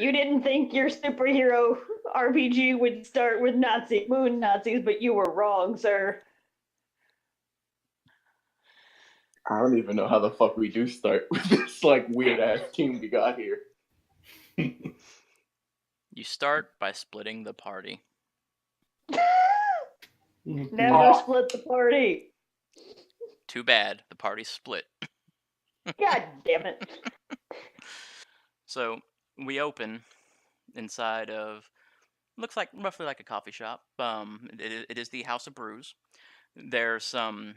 You didn't think your superhero RPG would start with moon Nazis, but you were wrong, sir. I don't even know how the fuck we do start with this like weird ass team we got here. You start by splitting the party. Never split the party. Too bad, the party's split. God damn it. So we open inside of looks like roughly like a coffee shop. It is the House of Brews. There's some.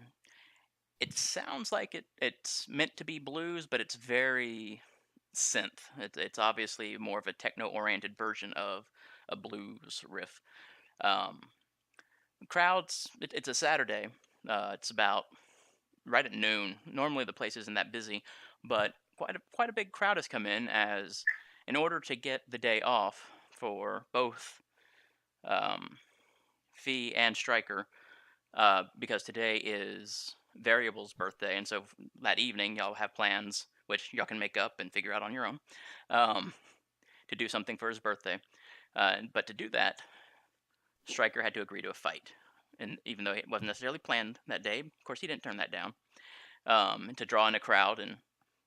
It sounds like it's meant to be blues, but it's very synth. It's obviously more of a techno-oriented version of a blues riff. Um, Crowds. It's a Saturday. It's about right at noon. Normally the place isn't that busy, but quite a big crowd has come in order to get the day off for both Fee and Stryker, because today is Variable's birthday, and so that evening y'all have plans, which y'all can make up and figure out on your own, um, to do something for his birthday. But to do that, Stryker had to agree to a fight, and even though it wasn't necessarily planned that day, of course he didn't turn that down. To draw in a crowd and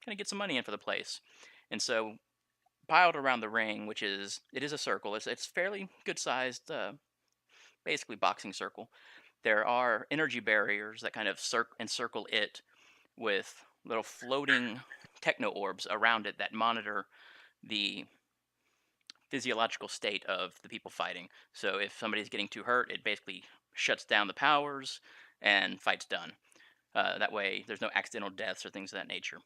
kind of get some money in for the place. And so piled around the ring, it is a circle. It's fairly good sized, basically boxing circle. There are energy barriers that kind of encircle it with little floating techno orbs around it that monitor the physiological state of the people fighting. So if somebody's getting too hurt, it basically shuts down the powers and fight's done. That way, there's no accidental deaths or things of that nature.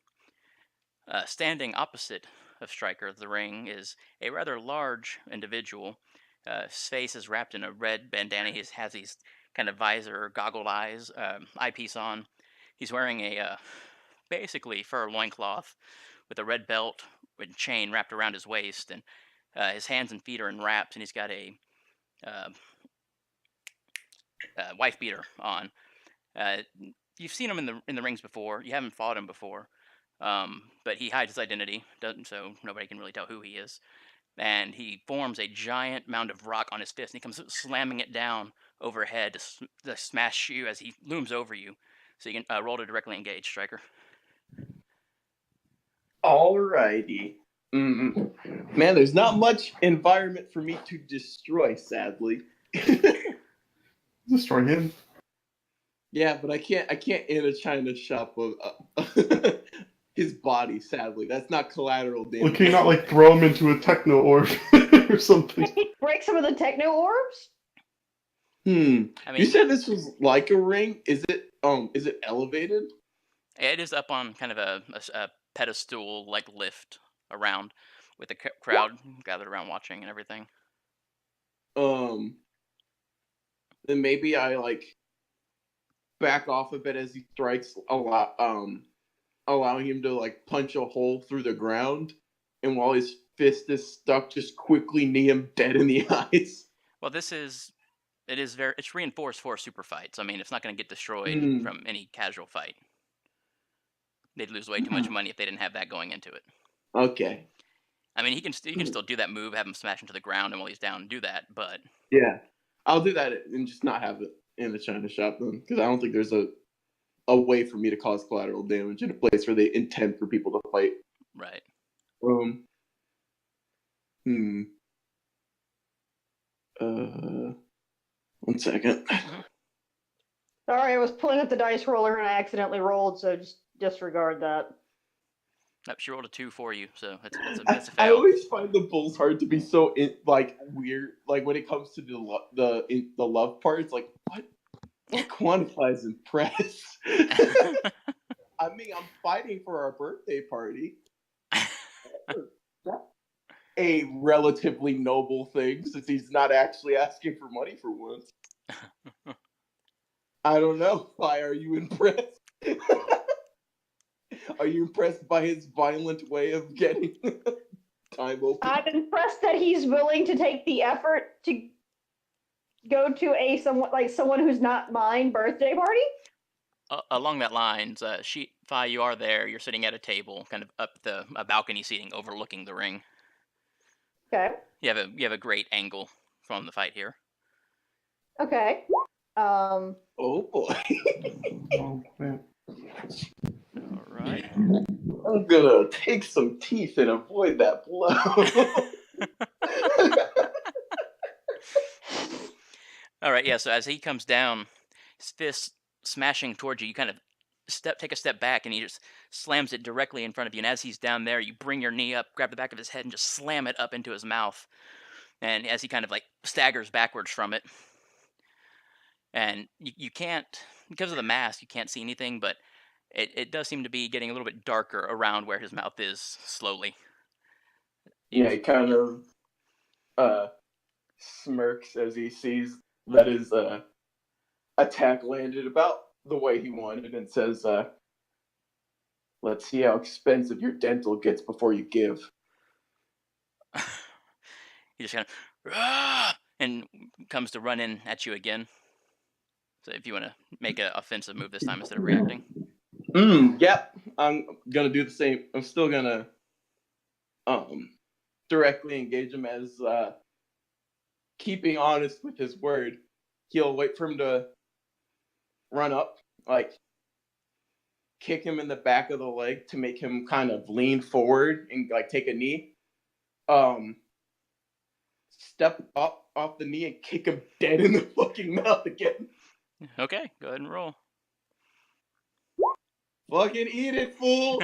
Standing opposite of Stryker of the ring is a rather large individual. His face is wrapped in a red bandana. He has these kind of visor, goggled eyes, eyepiece on. He's wearing a basically fur loincloth with a red belt and chain wrapped around his waist, and his hands and feet are in wraps, and he's got a wife beater on. You've seen him in the rings before. You haven't fought him before, but he hides his identity, so nobody can really tell who he is. And he forms a giant mound of rock on his fist, and he comes slamming it down overhead to smash you as he looms over you. So you can roll to directly engage, Stryker. Alrighty. Man, there's not much environment for me to destroy, sadly. Destroy him. Yeah, but I can't in a china shop of his body, sadly. That's not collateral damage. Well, can you not, like, throw him into a techno orb or something? Can he break some of the techno orbs? I mean, you said this was like a ring? Is it elevated? It is up on kind of a pedestal, like lift around, with the crowd gathered around watching and everything. Then maybe I, like, back off a bit as he strikes, allowing him to, like, punch a hole through the ground, and while his fist is stuck, just quickly knee him dead in the eyes. Well, it's reinforced for super fights. I mean, it's not going to get destroyed from any casual fight. They'd lose way too much money if they didn't have that going into it. Okay. I mean, he can still do that move, have him smash into the ground, and while he's down, do that. But yeah, I'll do that and just not have it in the china shop then, because I don't think there's a way for me to cause collateral damage in a place where they intend for people to fight. Right. One second. Sorry, I was pulling up the dice roller and I accidentally rolled, so just disregard that. She rolled a 2 for you, so that's a fail. I always find the bulls hard to be so weird. Like when it comes to the love part, it's like what quantifies impress? I mean, I'm fighting for our birthday party. That's a relatively noble thing, since he's not actually asking for money for once. I don't know. Why are you impressed? Are you impressed by his violent way of getting time open? I'm impressed that he's willing to take the effort to go to someone who's not mine birthday party. Along that lines, Fi, you are there. You're sitting at a table, kind of up a balcony seating overlooking the ring. Okay. You have a great angle from the fight here. Okay. Oh boy. Oh, man. All right. I'm gonna take some teeth and avoid that blow. All right. Yeah. So as he comes down, his fist smashing towards you, you kind of take a step back, and he just slams it directly in front of you. And as he's down there, you bring your knee up, grab the back of his head, and just slam it up into his mouth. And as he kind of like staggers backwards from it, and you can't, because of the mask, you can't see anything, but it does seem to be getting a little bit darker around where his mouth is slowly. Yeah, he kind of smirks as he sees that his attack landed about the way he wanted and says, let's see how expensive your dental gets before you give. He just kind of "Ah!" and comes to run in at you again. So if you want to make an offensive move this time instead of reacting. Yep. I'm gonna do the same. I'm still gonna directly engage him as keeping honest with his word. He'll wait for him to run up, like kick him in the back of the leg to make him kind of lean forward and like take a knee. Step up off the knee and kick him dead in the fucking mouth again. Okay, go ahead and roll. Fucking eat it, fool!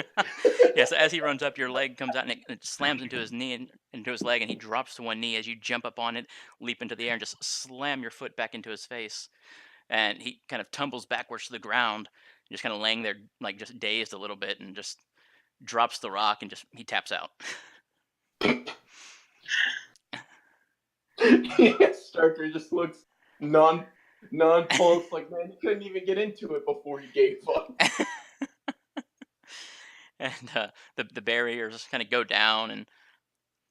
Yeah, so as he runs up, your leg comes out and it slams into his knee and into his leg, and he drops to one knee as you jump up on it, leap into the air, and just slam your foot back into his face. And he kind of tumbles backwards to the ground, just kind of laying there, like just dazed a little bit, and just drops the rock and just he taps out. Yeah, Stryker just looks non-pulse, like, man, he couldn't even get into it before he gave up. And the barriers kind of go down, and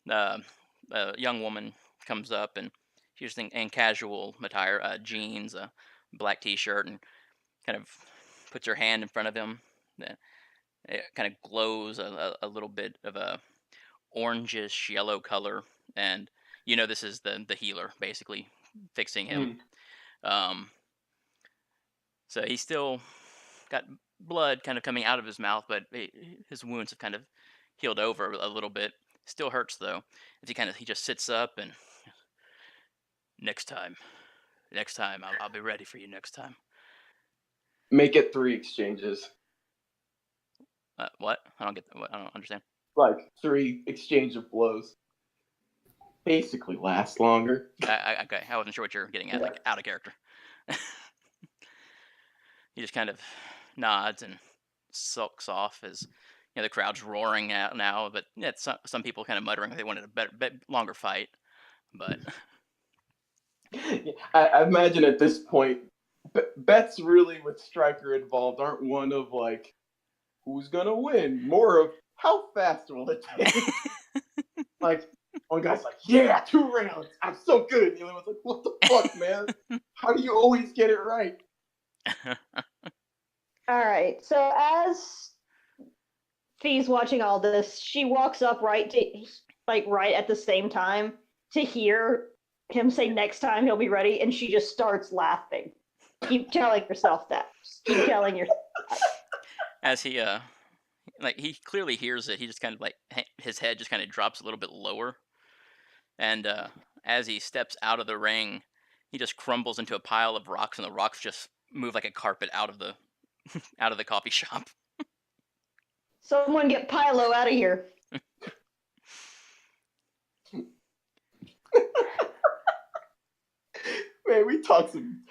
a young woman comes up, and she's in casual attire, jeans, a black t-shirt, and kind of puts her hand in front of him. It kind of glows a little bit of a orangish yellow color, and this is the healer basically fixing him. So he's still got blood kind of coming out of his mouth, but his wounds have kind of healed over a little bit. Still hurts though. As he just sits up and next time I'll be ready for you next time. Make it 3 exchanges. What? I don't get that. What? I don't understand. Like 3 exchange of blows. Basically last longer. Okay, I wasn't sure what you're getting at, like out of character. He just kind of nods and sulks off as the crowd's roaring out now. But yeah, some people kind of muttering they wanted a better, longer fight. But I imagine at this point, bets really with Stryker involved aren't one of like who's gonna win, more of how fast will it take. Like one guy's like, yeah, 2 rounds, I'm so good. And the other one's like, what the fuck, man? How do you always get it right? All right. So as Fee's watching all this, she walks up right at the same time to hear him say next time he'll be ready, and she just starts laughing. Keep telling yourself that. Just keep telling yourself that. As he he clearly hears it, he just kind of his head just kind of drops a little bit lower, and as he steps out of the ring, he just crumbles into a pile of rocks, and the rocks just move like a carpet out of the out of the coffee shop. Someone get Pilo out of here. Man, we talked some.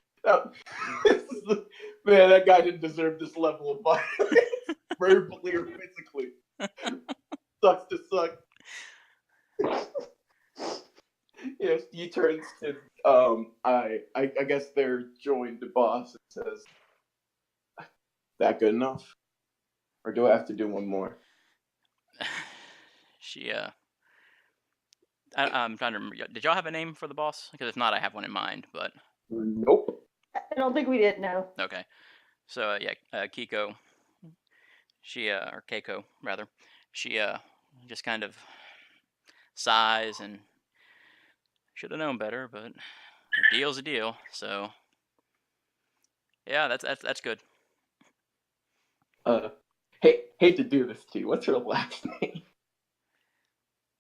Man, that guy didn't deserve this level of violence, verbally or physically. Sucks to suck. Yes, he turns to I guess they're joined the boss and says, "That good enough, or do I have to do one more?" She I'm trying to remember. Did y'all have a name for the boss? Because if not, I have one in mind. But Nope. I don't think we did, no. okay. So Kiko, she or Keiko rather, she just kind of sighs and Should have known better, but a deal's a deal. So yeah, that's good. Hate to do this to you. What's her last name?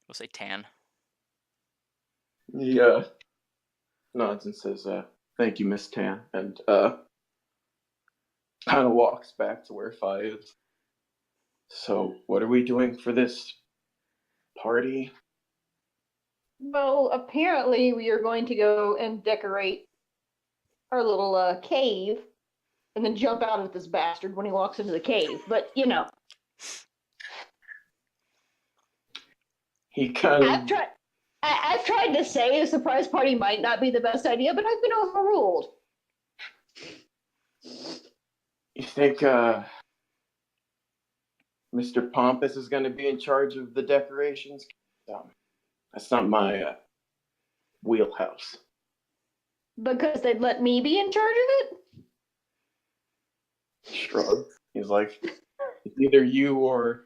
We'll say Tan. He nods and says, "Thank you, Miss Tan," and kind of walks back to where Fi is. So, what are we doing for this party? Well, apparently we are going to go and decorate our little cave and then jump out at this bastard when he walks into the cave. But, you know. He kind of... I've tried to say a surprise party might not be the best idea, but I've been overruled. You think, Mr. Pompous is going to be in charge of the decorations? That's not my, wheelhouse. Because they'd let me be in charge of it? Shrug. He's like, it's either you or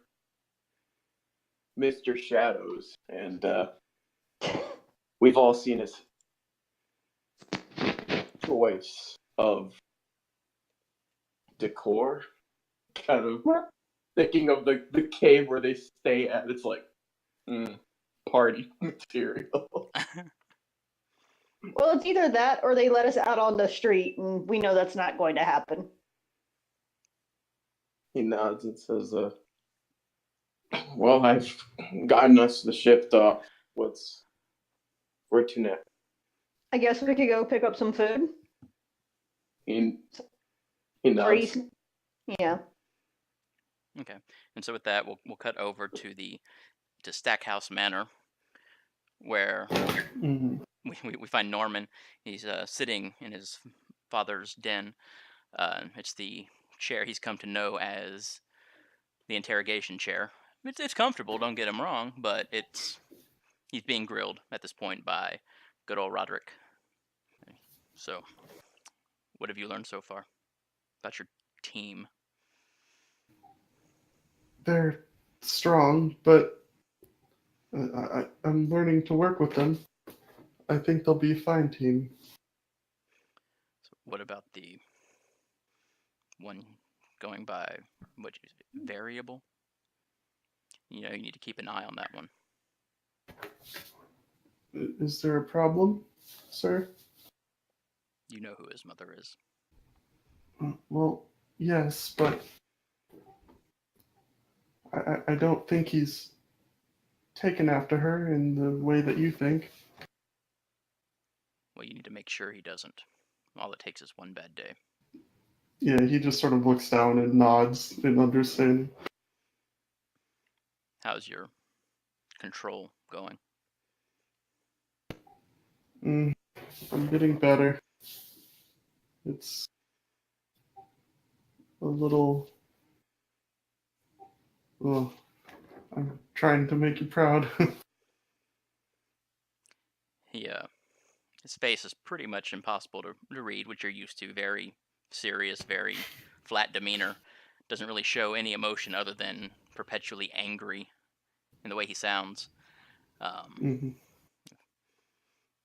Mr. Shadows, and we've all seen his choice of decor. Kind of thinking of the cave where they stay at. It's like, party material. Well, it's either that or they let us out on the street, and we know that's not going to happen. He nods and says, well, I've gotten us the shift off. Where to next? I guess we could go pick up some food. He nods. Yeah. Okay, and so with that, we'll cut over to Stackhouse Manor, where we find Norman. He's sitting in his father's den. It's the chair he's come to know as the interrogation chair. It's comfortable, don't get him wrong, but he's being grilled at this point by good old Roderick. So, what have you learned so far about your team? They're strong, but I'm learning to work with them. I think they'll be a fine team. So what about the one going by, variable? You need to keep an eye on that one. Is there a problem, sir? You know who his mother is. Well, yes, but I don't think he's taken after her in the way that you think. Well, you need to make sure he doesn't. All it takes is one bad day. Yeah, he just sort of looks down and nods in understanding. How's your control going? I'm getting better. It's a little... Well, I'm trying to make you proud. His face is pretty much impossible to read, which you're used to. Very serious, very flat demeanor. Doesn't really show any emotion other than perpetually angry in the way he sounds.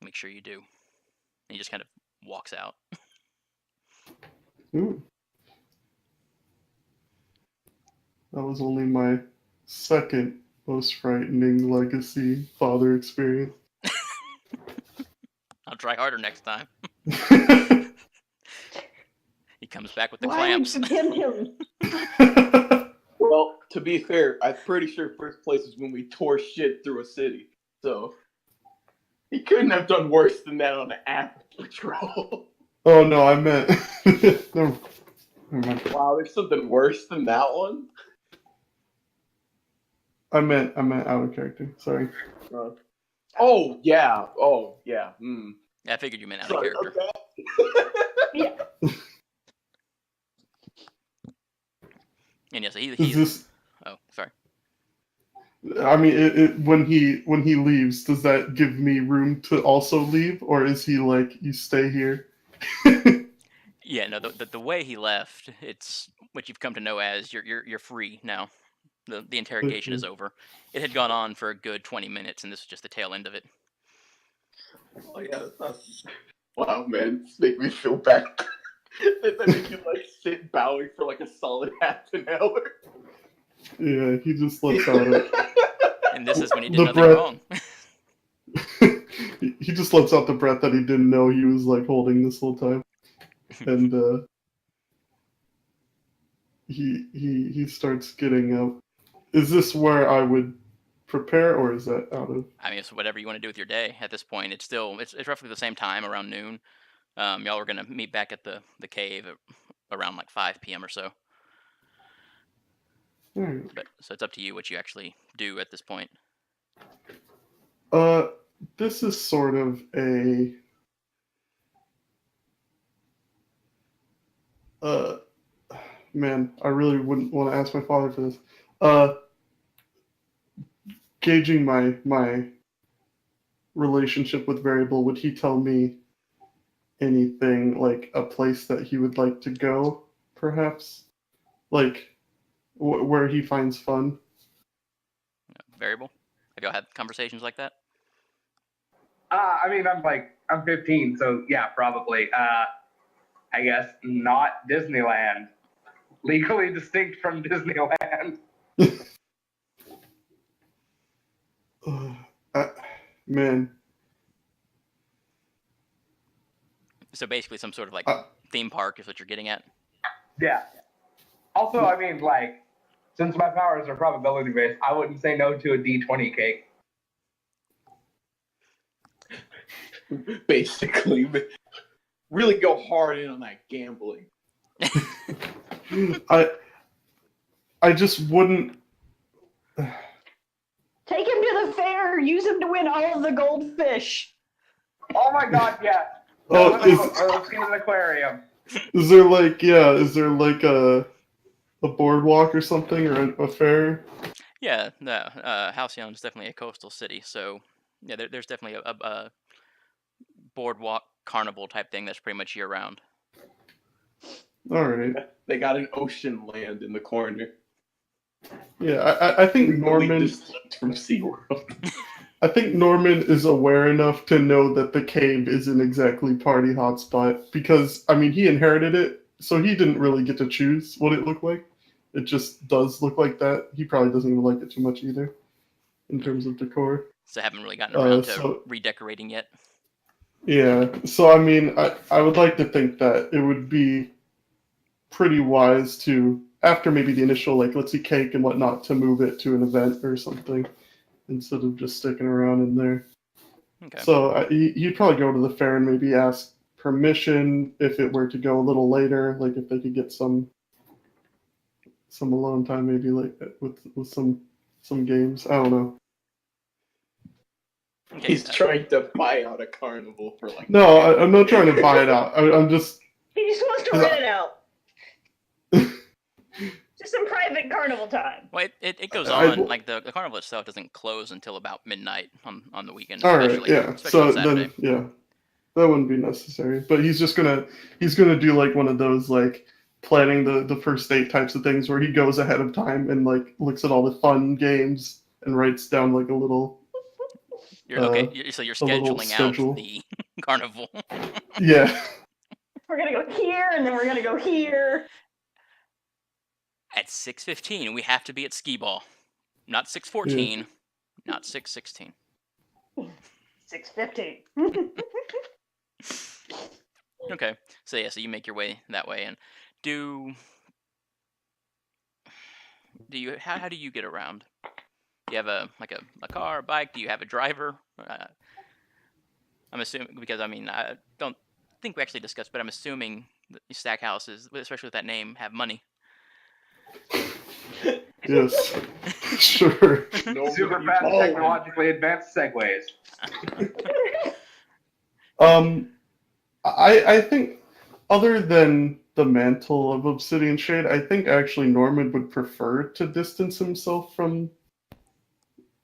Make sure you do. And he just kind of walks out. Ooh. That was only my second most frightening legacy father experience. I'll try harder next time. He comes back with the Why clamps. would you give him? Well, to be fair, I'm pretty sure first place is when we tore shit through a city. So he couldn't have done worse than that on an active patrol. Oh no, I meant... Never mind. Wow, there's something worse than that one? I meant out of character. Sorry. Oh yeah. I figured you meant out of character. Okay. Yeah. And yes, he's... Is this... Oh, sorry. I mean, when he leaves, does that give me room to also leave, or is he like, you stay here? Yeah, no. The way he left, it's what you've come to know as you're free now. The interrogation is over. It had gone on for a good 20 minutes, and this is just the tail end of it. Oh yeah, wow, man, this make me feel bad. That make you like sit bowing for like a solid half an hour. Yeah, he just lets out And this is when he did the nothing breath. wrong. He just lets out the breath that he didn't know he was like holding this whole time, and he starts getting up. Is this where I would prepare, or is that out of? I mean, it's whatever you want to do with your day at this point. It's still it's roughly the same time, around noon. Y'all are gonna meet back at the cave at around like 5 p.m. or so. Alright. But so it's up to you what you actually do at this point. This is sort of a man, I really wouldn't want to ask my father for this. Gauging my relationship with Variable, would he tell me anything like a place that he would like to go, perhaps, like where he finds fun? Variable. Have y'all had conversations like that? I mean, I'm 15, so yeah, probably. I guess not Disneyland. Legally distinct from Disneyland. Man, So basically, some sort of like Uh, theme park is what you're getting at. Yeah. Also, I mean, like, since my powers are probability based, I wouldn't say no to a D20 cake. Basically, really go hard in on that gambling. I just wouldn't. Take him to the fair. Use him to win all of the goldfish. Oh my god, yeah. Oh, Let's get an aquarium. is there like a boardwalk or something, or a fair? Yeah, no. Halcyon is definitely a coastal city, so yeah, there's definitely a boardwalk carnival type thing that's pretty much year round. All right. They got an ocean land in the corner. Yeah, I think Norman. Distinct from SeaWorld. I think Norman is aware enough to know that the cave isn't exactly party hotspot because I mean he inherited it, so he didn't really get to choose what it looked like. It just does look like that. He probably doesn't even like it too much either, in terms of decor. So I haven't really gotten around to so- redecorating yet. Yeah, so I mean, I would like to think that it would be pretty wise to, after maybe the initial like let's see cake and whatnot, to move it to an event or something instead of just sticking around in there. Okay. So you'd probably go to the fair and maybe ask permission if it were to go a little later, like if they could get some alone time, maybe like with some games. I don't know. Okay. He's trying to buy out a carnival for like. No, I'm not trying to buy it out. I'm just. He just wants to rent it out. Just some private carnival time. Well, it goes I- on. Like the carnival itself doesn't close until about midnight on the weekend, All right, especially. yeah. Especially So on Saturday. then, yeah, that wouldn't be necessary. But he's gonna do like one of those like planning the first date types of things where he goes ahead of time and like looks at all the fun games and writes down like a little. So you're a little scheduling out schedule. the carnival. Yeah. We're gonna go here, and then we're gonna go here. At 6:15, we have to be at skee ball. Not 6:14, not 6:16. 6:15. Okay. So yeah, so you make your way that way, and do you how do you get around? Do you have a car, a bike? Do you have a driver? I'm assuming, because I mean I don't think we actually discussed, but I'm assuming that these stack houses, especially with that name, have money. Yes. Sure. Super fast, technologically advanced segways. I think other than the mantle of Obsidian Shade, I think actually Norman would prefer to distance himself from,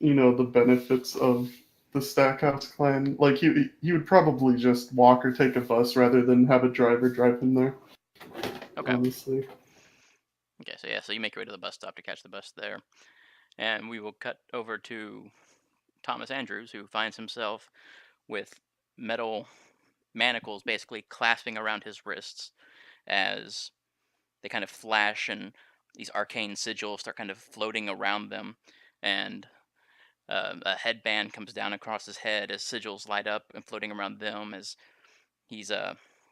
the benefits of the Stackhouse clan. Like he would probably just walk or take a bus rather than have a driver drive him there. Okay. Honestly. Okay, so yeah, so you make your way to the bus stop to catch the bus there. And we will cut over to Thomas Andrews, who finds himself with metal manacles basically clasping around his wrists as they kind of flash, and these arcane sigils start kind of floating around them, and a headband comes down across his head as sigils light up and floating around them as he's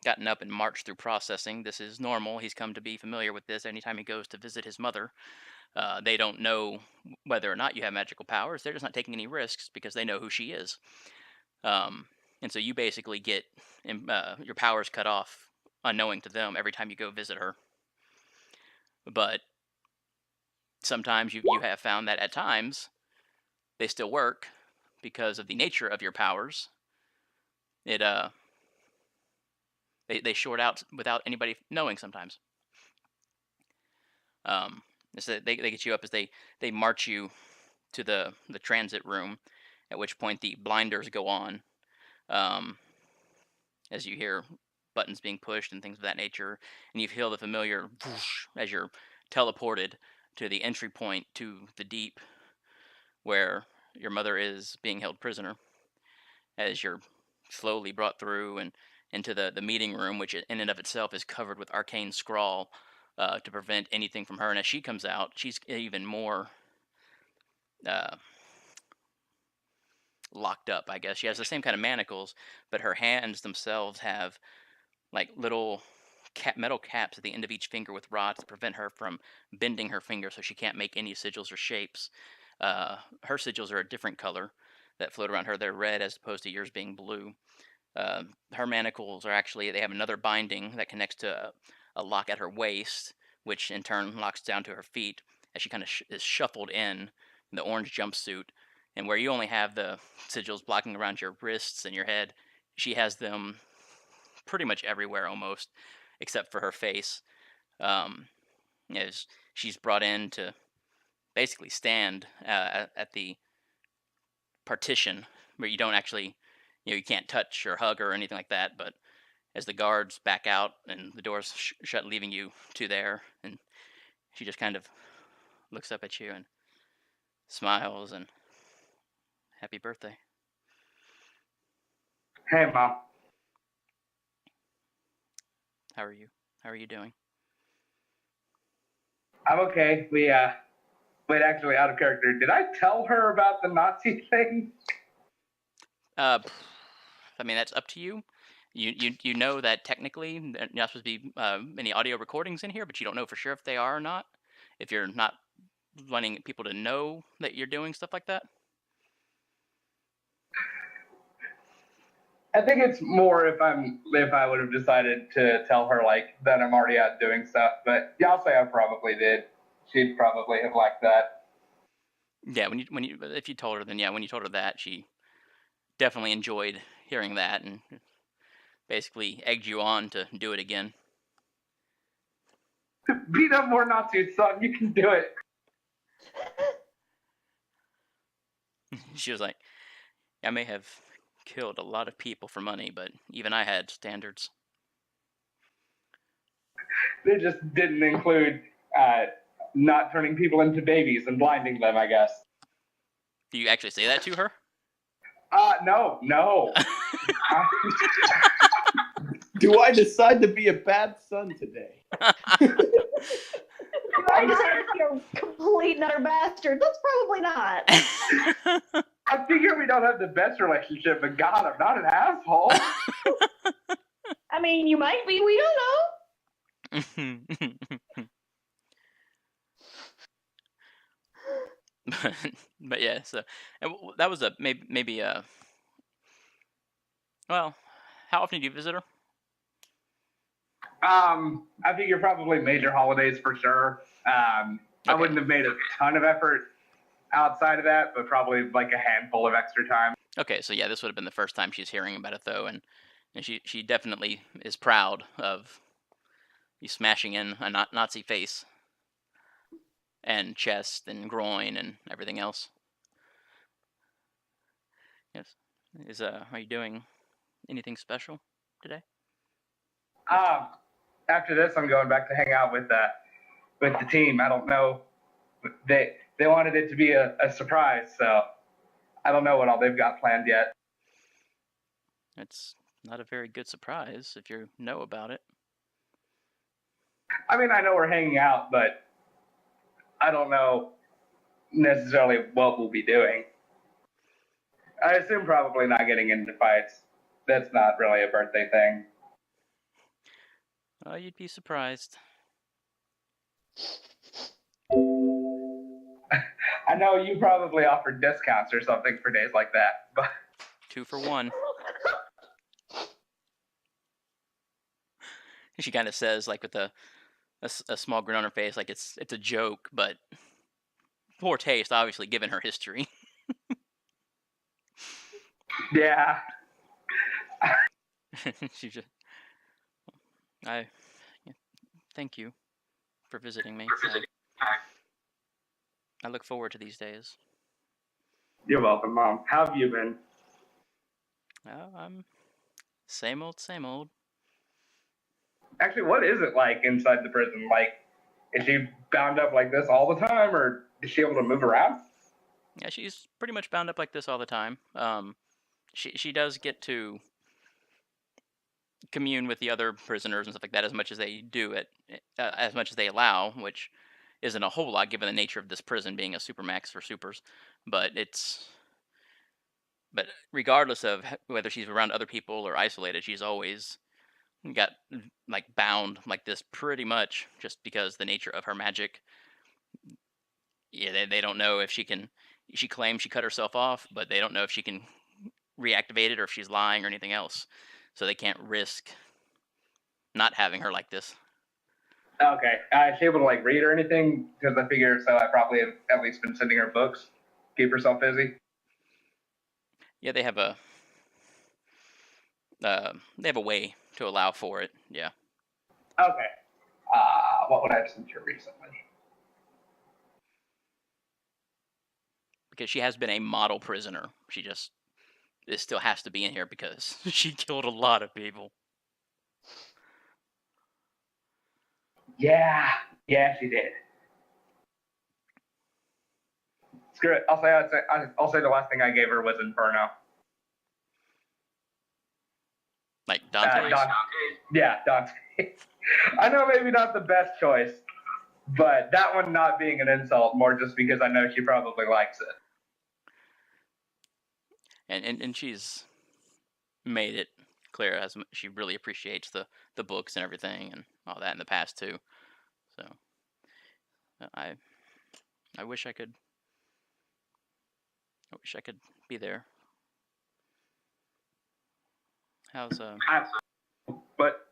gotten up and marched through processing. This is normal. He's come to be familiar with this anytime he goes to visit his mother. They don't know whether or not you have magical powers. They're just not taking any risks because they know who she is. And so you basically get your powers cut off unknowing to them every time you go visit her. But sometimes you have found that at times they still work because of the nature of your powers. It they short out without anybody knowing sometimes. So they get you up as they march you to the transit room, at which point the blinders go on, as you hear buttons being pushed and things of that nature, and you feel the familiar whoosh as you're teleported to the entry point to the deep, where your mother is being held prisoner, as you're slowly brought through and into the meeting room, which in and of itself is covered with arcane scrawl to prevent anything from her. And as she comes out, she's even more locked up, I guess. She has the same kind of manacles, but her hands themselves have like little metal caps at the end of each finger with rods to prevent her from bending her finger, so she can't make any sigils or shapes. Her sigils are a different color that float around her. They're red as opposed to yours being blue. Her manacles are actually, they have another binding that connects to a lock at her waist, which in turn locks down to her feet as she kind of is shuffled in the orange jumpsuit. And where you only have the sigils blocking around your wrists and your head, she has them pretty much everywhere almost, except for her face. As she's brought in to basically stand at the partition where you don't actually, you can't touch or hug her or anything like that, but as the guards back out and the doors shut, leaving you two there, and she just kind of looks up at you and smiles and happy birthday. Hey, Mom. How are you? How are you doing? I'm okay. Wait, actually, out of character. Did I tell her about the Nazi thing? I mean, that's up to you. You know that technically there's not supposed to be any audio recordings in here, but you don't know for sure if they are or not. If you're not wanting people to know that you're doing stuff like that. I think it's more if I would have decided to tell her like that I'm already out doing stuff. But yeah, I'll say I probably did. She'd probably have liked that. Yeah, if you told her, then yeah, when you told her that, she definitely enjoyed hearing that and basically egged you on to do it again. Beat up more Nazis, son. You can do it. She was like, I may have killed a lot of people for money, but even I had standards. They just didn't include not turning people into babies and blinding them, I guess. Do you actually say that to her? No. Do I decide to be a bad son today? I decided to be a complete and utter bastard. That's probably not. I figure we don't have the best relationship, but God, I'm not an asshole. I mean, you might be. We don't know. But yeah, so that was maybe well, how often do you visit her? I figure probably major holidays for sure. Okay. I wouldn't have made a ton of effort outside of that, but probably like a handful of extra time. Okay, so yeah, this would have been the first time she's hearing about it though, and she definitely is proud of you smashing in a Nazi face and chest and groin and everything else. Yes. Are you doing anything special today? After this, I'm going back to hang out with the team. I don't know. They wanted it to be a surprise, so I don't know what all they've got planned yet. It's not a very good surprise if you know about it. I mean, I know we're hanging out, but I don't know necessarily what we'll be doing. I assume probably not getting into fights. That's not really a birthday thing. You'd be surprised. I know you probably offered discounts or something for days like that, but 2 for 1. She kind of says, like with a small grin on her face, like it's a joke, but poor taste, obviously, given her history. yeah. She just, I thank you for visiting me. I look forward to these days. You're welcome, Mom. How have you been? I'm same old, same old. Actually, what is it like inside the prison? Like, is she bound up like this all the time, or is she able to move around? Yeah, she's pretty much bound up like this all the time. She does get to commune with the other prisoners and stuff like that as much as they do it, as much as they allow, which isn't a whole lot given the nature of this prison being a supermax for supers. But regardless of whether she's around other people or isolated, she's always got like bound like this pretty much just because the nature of her magic. Yeah, they don't know if she can. She claims she cut herself off, but they don't know if she can reactivate it or if she's lying or anything else. So they can't risk not having her like this. Okay. Is she able to like read or anything? Because I figure so. I probably have at least been sending her books, keep herself busy. Yeah, they have a way to allow for it. Yeah. Okay. What would I have sent her recently? Because she has been a model prisoner. It still has to be in here because she killed a lot of people. Yeah, she did. Screw it. I'll say the last thing I gave her was Inferno. Like Dante's? Yeah, Dante. I know maybe not the best choice, but that one not being an insult, more just because I know she probably likes it. And she's made it clear as she really appreciates the books and everything and all that in the past too. So I wish I could be there. How's But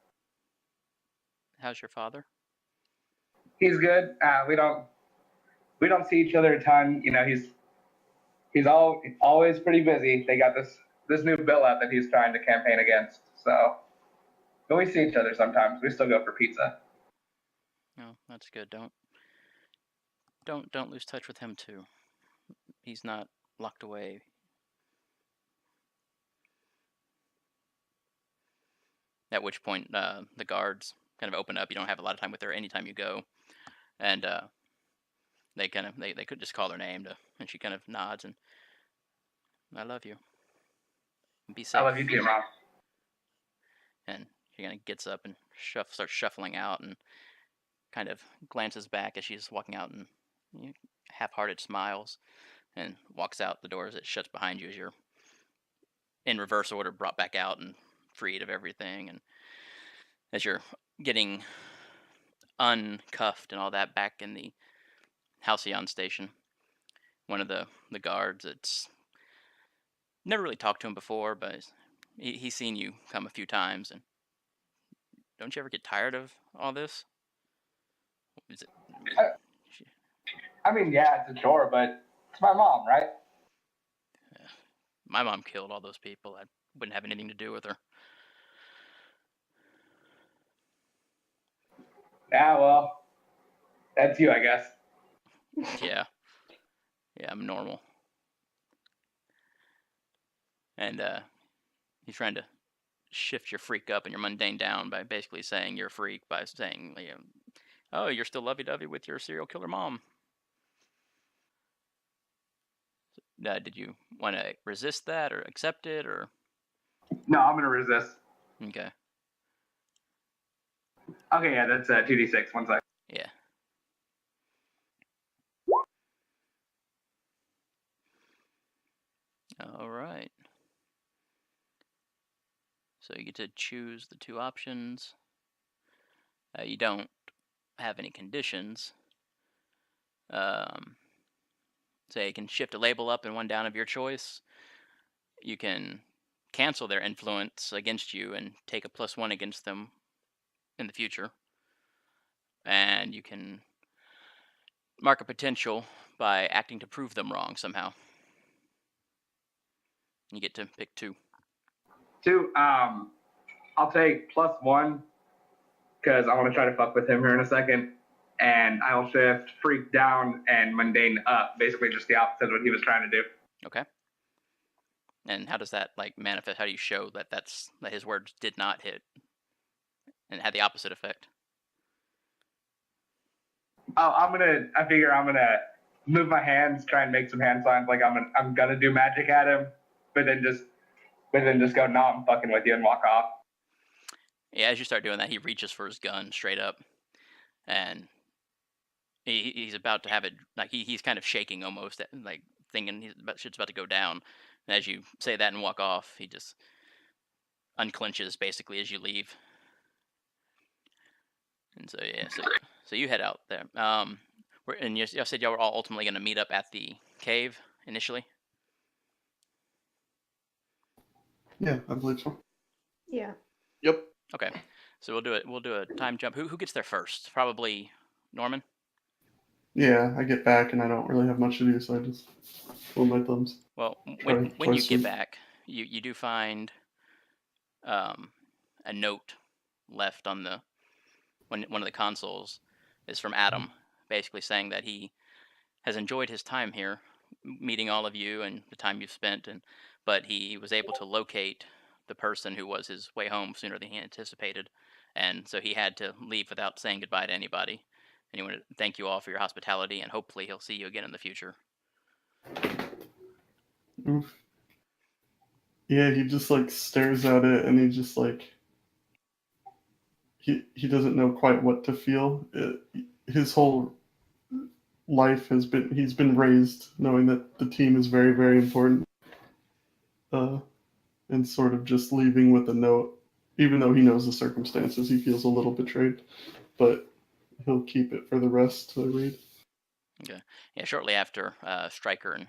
how's your father? he's good. We don't see each other a ton. You know, he's always pretty busy. They got this new bill out that he's trying to campaign against. So, but we see each other sometimes. We still go for pizza. Oh, that's good. Don't lose touch with him too. He's not locked away. At which point, the guards kind of open up. You don't have a lot of time with her anytime you go, and they could just call her name and she kind of nods and I love you. Be safe. I love you too, Mom. And she kind of gets up and starts shuffling out and kind of glances back as she's walking out and half-hearted smiles and walks out the door as it shuts behind you as you're in reverse order brought back out and freed of everything. And as you're getting uncuffed and all that back in the Halcyon station, one of the guards, it's never really talked to him before, but he's seen you come a few times. And don't you ever get tired of all this? Is it? I mean, yeah, it's a chore, but it's my mom, right? Yeah. My mom killed all those people. I wouldn't have anything to do with her. Yeah, well, that's you, I guess. Yeah. Yeah, I'm normal. And he's trying to shift your freak up and your mundane down by basically saying you're a freak by saying, oh, you're still lovey-dovey with your serial killer mom. Did you want to resist that or accept it or? No, I'm gonna resist. Okay. Okay, yeah, that's 2d6. 1 sec. Yeah. All right. So you get to choose the 2 options. You don't have any conditions. So you can shift a label up and 1 down of your choice. You can cancel their influence against you and take a +1 against them in the future. And you can mark a potential by acting to prove them wrong somehow. You get to pick 2. 2. I'll take +1 because I want to try to fuck with him here in a second, and I'll shift freak down and mundane up. Basically, just the opposite of what he was trying to do. Okay. And how does that like manifest? How do you show that that his words did not hit and had the opposite effect? Oh, I figure I'm gonna move my hands, try and make some hand signs, like I'm gonna do magic at him, but then just go, no, I'm fucking with you, and walk off. Yeah, as you start doing that, he reaches for his gun straight up, and he's about to have it. Like he's kind of shaking almost, like thinking shit's about to go down. And as you say that and walk off, he just unclenches basically as you leave. And so yeah, so you head out there. And you said y'all were all ultimately going to meet up at the cave initially. Yeah, I believe so. Yeah. Yep. Okay, so we'll do a time jump. Who gets there first? Probably Norman. Yeah, I get back and I don't really have much to do, so I just pull my thumbs. Well, Try when you get to- back, you do find a note left on one of the consoles. Is from Adam, basically saying that he has enjoyed his time here, meeting all of you and the time you've spent, but he was able to locate the person who was his way home sooner than he anticipated, and so he had to leave without saying goodbye to anybody. And he wanted to thank you all for your hospitality, and hopefully he'll see you again in the future. Oof. Yeah, he just like stares at it and he just like he doesn't know quite what to feel. His whole life he's been raised knowing that the team is very, very important. And sort of just leaving with a note, even though he knows the circumstances, he feels a little betrayed, but he'll keep it for the rest to read. Okay. Yeah. Shortly after, Stryker and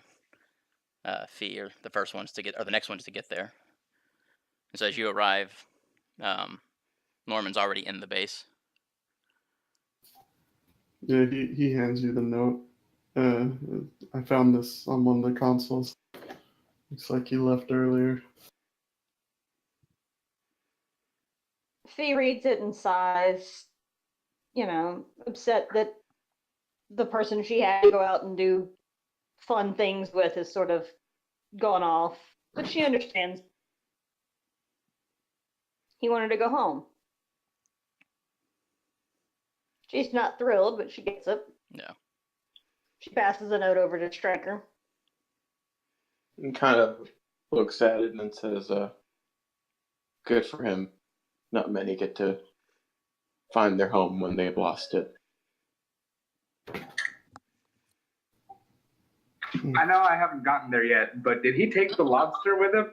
Fee are the first ones to get, or the next ones to get there. And so as you arrive, Norman's already in the base. Yeah, he hands you the note. I found this on one of the consoles. Looks like he left earlier. Fee reads it and sighs, upset that the person she had to go out and do fun things with has sort of gone off. But she understands. He wanted to go home. She's not thrilled, but she gets it. Yeah. She passes a note over to Stryker. And kind of looks at it and says, good for him. Not many get to find their home when they've lost it. I know I haven't gotten there yet, but did he take the lobster with him?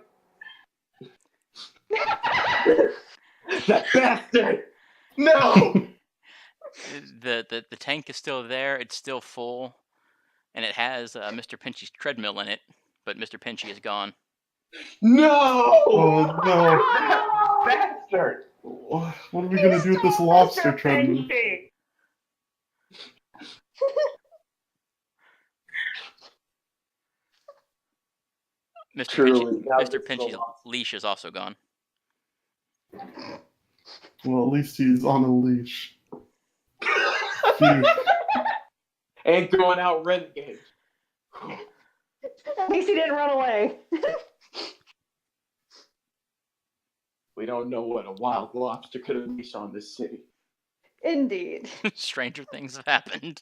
That bastard! No! The tank is still there. It's still full, and it has Mr. Pinchy's treadmill in it, but Mr. Pinchy is gone. No! Oh no! Bastard! What are we gonna do with this lobster treadmill? Mr. Pinchy's leash is also gone. Well, at least he's on a leash. Ain't going out renegade. At least he didn't run away. We don't know what a wild lobster could unleash on this city. Indeed. Stranger things have happened.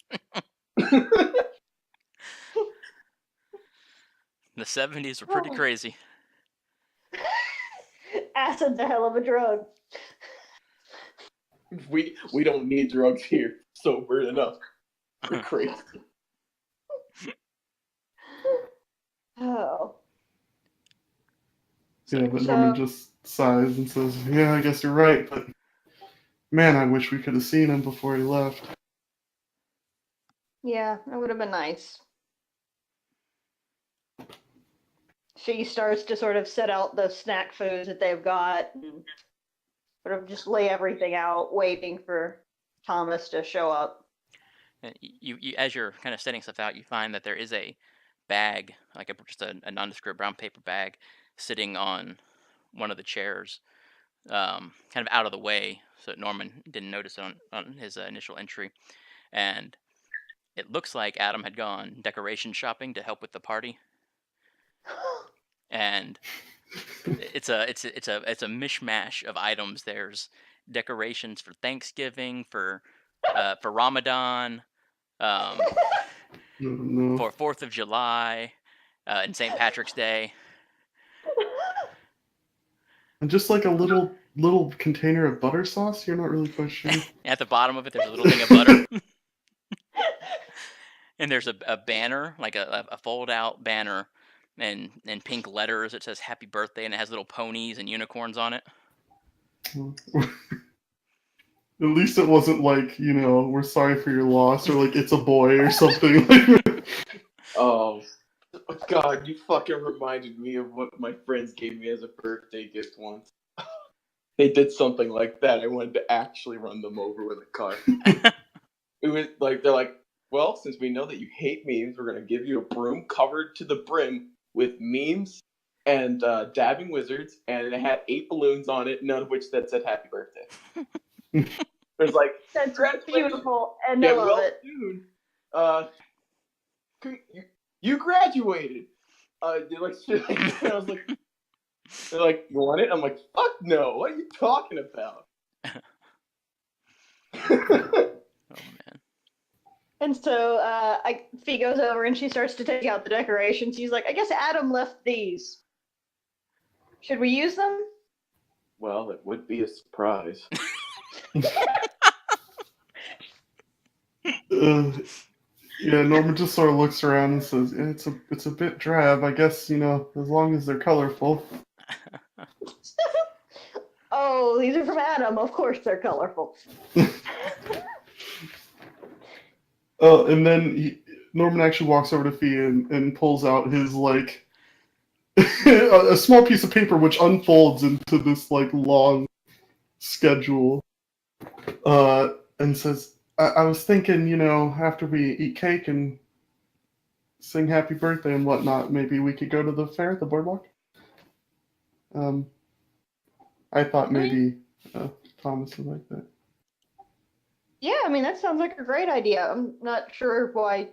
The 70s were pretty crazy. Acid's a hell of a drug. We don't need drugs here. Sober enough. We're crazy. Oh. Yeah, but Norman just sighs and says, "Yeah, I guess you're right, but man, I wish we could have seen him before he left." Yeah, that would have been nice. She starts to sort of set out the snack foods that they've got and sort of just lay everything out, waiting for Thomas to show up. You as you're kind of setting stuff out, you find that there is a bag, like just a nondescript brown paper bag, sitting on one of the chairs, kind of out of the way, so that Norman didn't notice it on his initial entry. And it looks like Adam had gone decoration shopping to help with the party. And it's a mishmash of items. There's decorations for Thanksgiving, for Ramadan, No. for 4th of July, and St. Patrick's Day. And just like a little container of butter sauce, you're not really quite sure. At the bottom of it, there's a little thing of butter. And there's a banner, like a fold-out banner, in pink letters. It says "Happy Birthday," and it has little ponies and unicorns on it. At least it wasn't like, we're sorry for your loss, or like it's a boy or something. Oh, God, you fucking reminded me of what my friends gave me as a birthday gift once. They did something like that. I wanted to actually run them over with a car. It was like, they're like, well, since we know that you hate memes, we're going to give you a broom covered to the brim with memes and dabbing wizards, and it had 8 balloons on it, none of which that said happy birthday. There's like, That's beautiful, and I love it. Soon, you graduated. They're like, shit like that. I was like, they're like, you want it? I'm like, fuck no. What are you talking about? Oh man. And so Fee goes over and she starts to take out the decorations. She's like, I guess Adam left these. Should we use them? Well, it would be a surprise. Yeah, Norman just sort of looks around and says, yeah, it's a bit drab. I guess, as long as they're colorful. Oh, these are from Adam. Of course they're colorful. And then Norman actually walks over to Fee and pulls out his, like, a small piece of paper which unfolds into this, like, long schedule. And says, I was thinking, after we eat cake and sing happy birthday and whatnot, maybe we could go to the fair at the Boardwalk. I thought maybe Thomas would like that. Yeah, I mean, that sounds like a great idea. I'm not sure why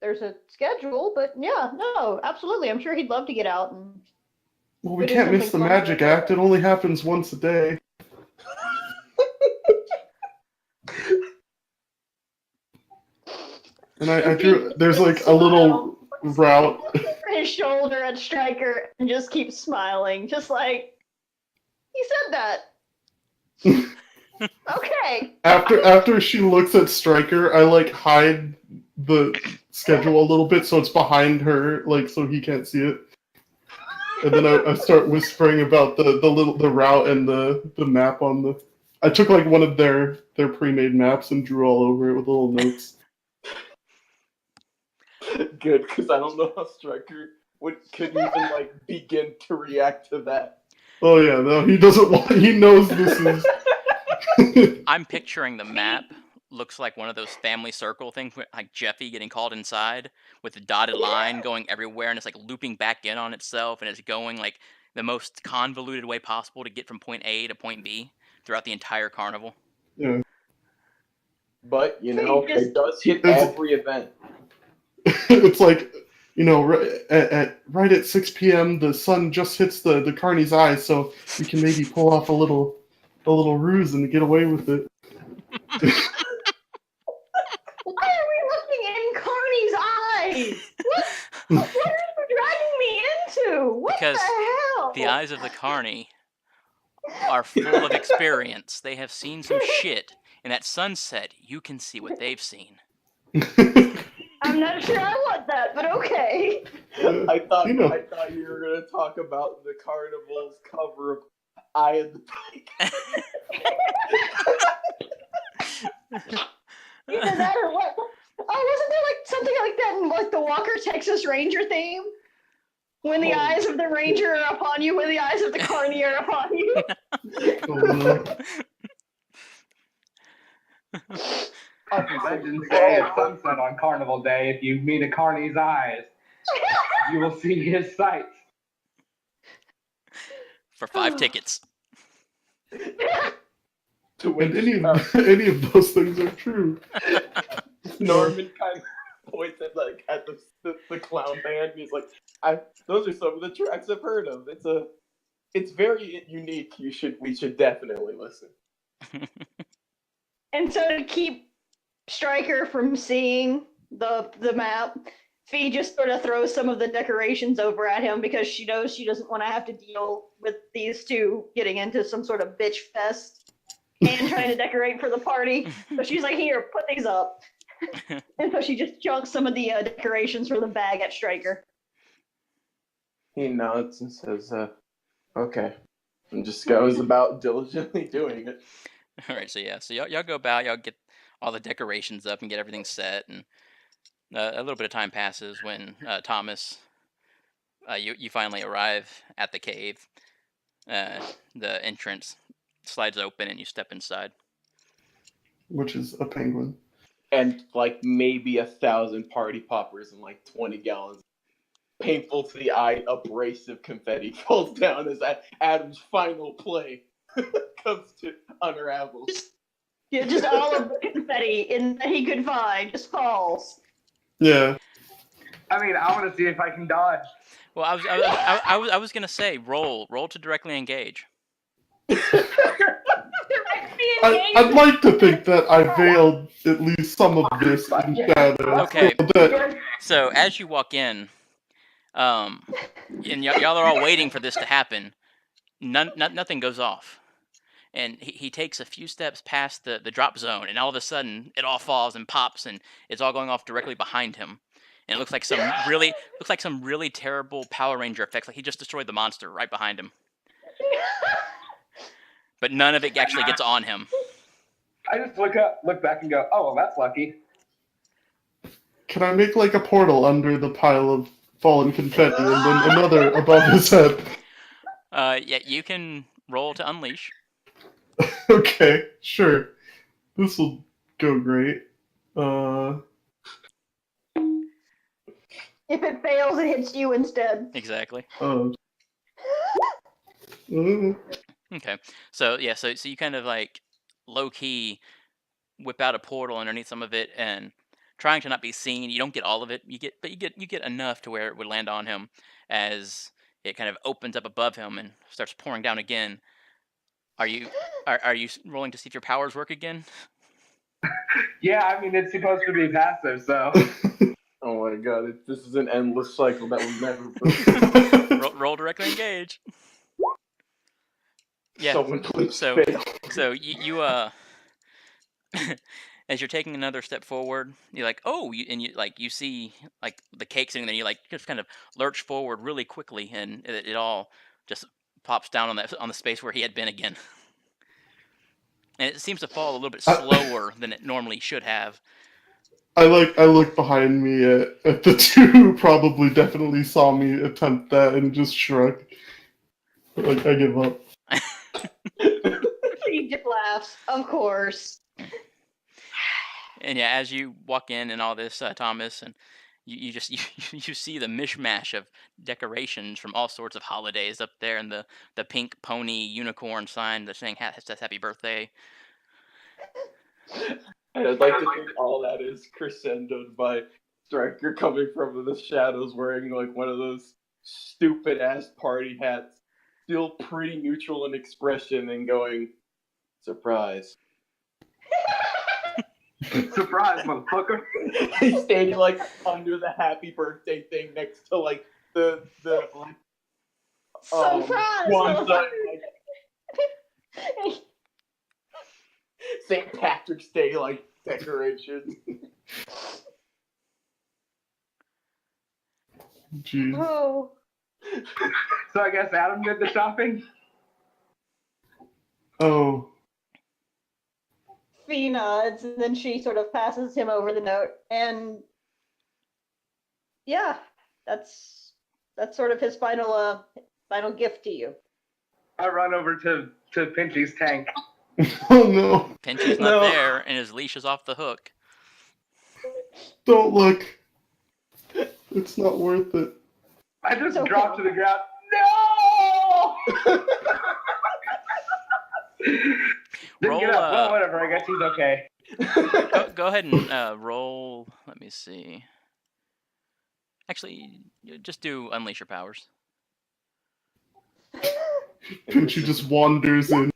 there's a schedule, but yeah, no, absolutely. I'm sure he'd love to get out. Well, we can't miss the magic act. It only happens once a day. And I drew, there's like a little route. His shoulder at Stryker and just keeps smiling, just like, he said that. Okay. After she looks at Stryker, I like hide the schedule a little bit so it's behind her, like so he can't see it. And then I start whispering about the route and the map on the. I took like one of their pre-made maps and drew all over it with little notes. Good, because I don't know how Stryker could even like begin to react to that. Oh yeah, no, he doesn't want. He knows this is. I'm picturing the map. Looks like one of those family circle things, like Jeffy getting called inside with the dotted line going everywhere, and it's like looping back in on itself, and it's going like the most convoluted way possible to get from point A to point B throughout the entire carnival. Yeah. But it does hit every event. It's like, right at 6 p.m. the sun just hits the carney's eyes, so we can maybe pull off a little ruse and get away with it. Why are we looking in Carney's eyes? What are you dragging me into? What Because the hell? the eyes of the carney are full of experience. They have seen some shit. And at sunset, you can see what they've seen. I'm not sure I want that, but okay. I thought You know. I thought you were gonna talk about the carnival's cover of Eye of the Pig. Either that or what? Oh, wasn't there like something like that in like the Walker Texas Ranger theme? When the eyes of the ranger are upon you, when the eyes of the carny are upon you. Legends say at sunset on Carnival Day, if you meet a carny's eyes, you will see his sight. For 5 tickets. To which And any of those things are true. Norman kind of points at the clown band. And he's like, "Those are some of the tracks I've heard of. It's very unique. We should definitely listen." And so to keep Stryker from seeing the map, Fee just sort of throws some of the decorations over at him because she knows she doesn't want to have to deal with these two getting into some sort of bitch fest and trying to decorate for the party. So she's like, "Here, put these up." And so she just chunks some of the decorations from the bag at Stryker. He nods and says, "Okay." And just goes about diligently doing it. All right, so y'all go about, y'all get all the decorations up and get everything set, and a little bit of time passes when Thomas, you finally arrive at the cave. The entrance slides open and you step inside. Which is a penguin. And like maybe 1,000 party poppers and like 20 gallons. Painful to the eye, abrasive confetti falls down as Adam's final play comes to unravel. Just all of the confetti that he could find just falls. Yeah. I mean, I want to see if I can dodge. Well, I was gonna say roll to directly engage. I'd like to think that I veiled at least some of this in shadow. Okay. So that, So as you walk in, and y'all are all waiting for this to happen, nothing goes off. And he takes a few steps past the drop zone, and all of a sudden, it all falls and pops, and it's all going off directly behind him. And it looks like some really terrible Power Ranger effects, like he just destroyed the monster right behind him. But none of it actually gets on him. I just look back and go, "Oh, well, that's lucky." can I make like a portal under the pile of fallen confetti and then another above his head? Yeah, you can roll to unleash. Okay, sure. This will go great. If it fails, it hits you instead. Exactly. Okay. So yeah, so you kind of like low key whip out a portal underneath some of it and trying to not be seen. You don't get all of it. You get enough to where it would land on him as it kind of opens up above him and starts pouring down again. Are you rolling to see if your powers work again? Yeah, I mean, it's supposed to be passive, so. Oh my god, this is an endless cycle that will never break. roll directly engage. Yeah. Someone please So fail. so you as you're taking another step forward, you're like, oh, you see like the cake sitting there. You like just kind of lurch forward really quickly, and it all just pops down on the space where he had been again. And it seems to fall a little bit slower than it normally should have. I look behind me at the two who probably definitely saw me attempt that and just shrug. Like, I give up. He just laughs, of course. And yeah, as you walk in and all this, Thomas, and you see the mishmash of decorations from all sorts of holidays up there, and the pink pony unicorn sign that's saying says happy birthday. And I'd like to think all that is crescendoed by Stryker coming from the shadows wearing like one of those stupid ass party hats, still pretty neutral in expression, and going, "Surprise." Surprise, motherfucker. He's standing like under the happy birthday thing next to like the like Surprise, one motherfucker. St. Patrick's Day like decorations. Jeez. Oh. So I guess Adam did the shopping. Oh. Fee nods, and then she sort of passes him over the note, and yeah, that's sort of his final gift to you. I run over to Pinchy's tank. Oh no. Pinchy's not there, and his leash is off the hook. Don't look. It's not worth it. I just okay. dropped to the ground. No! Didn't Roll, get up. Well, whatever. I guess he's okay. Go ahead and roll. Let me see. Actually, just do unleash your powers. Pinchy just wanders in.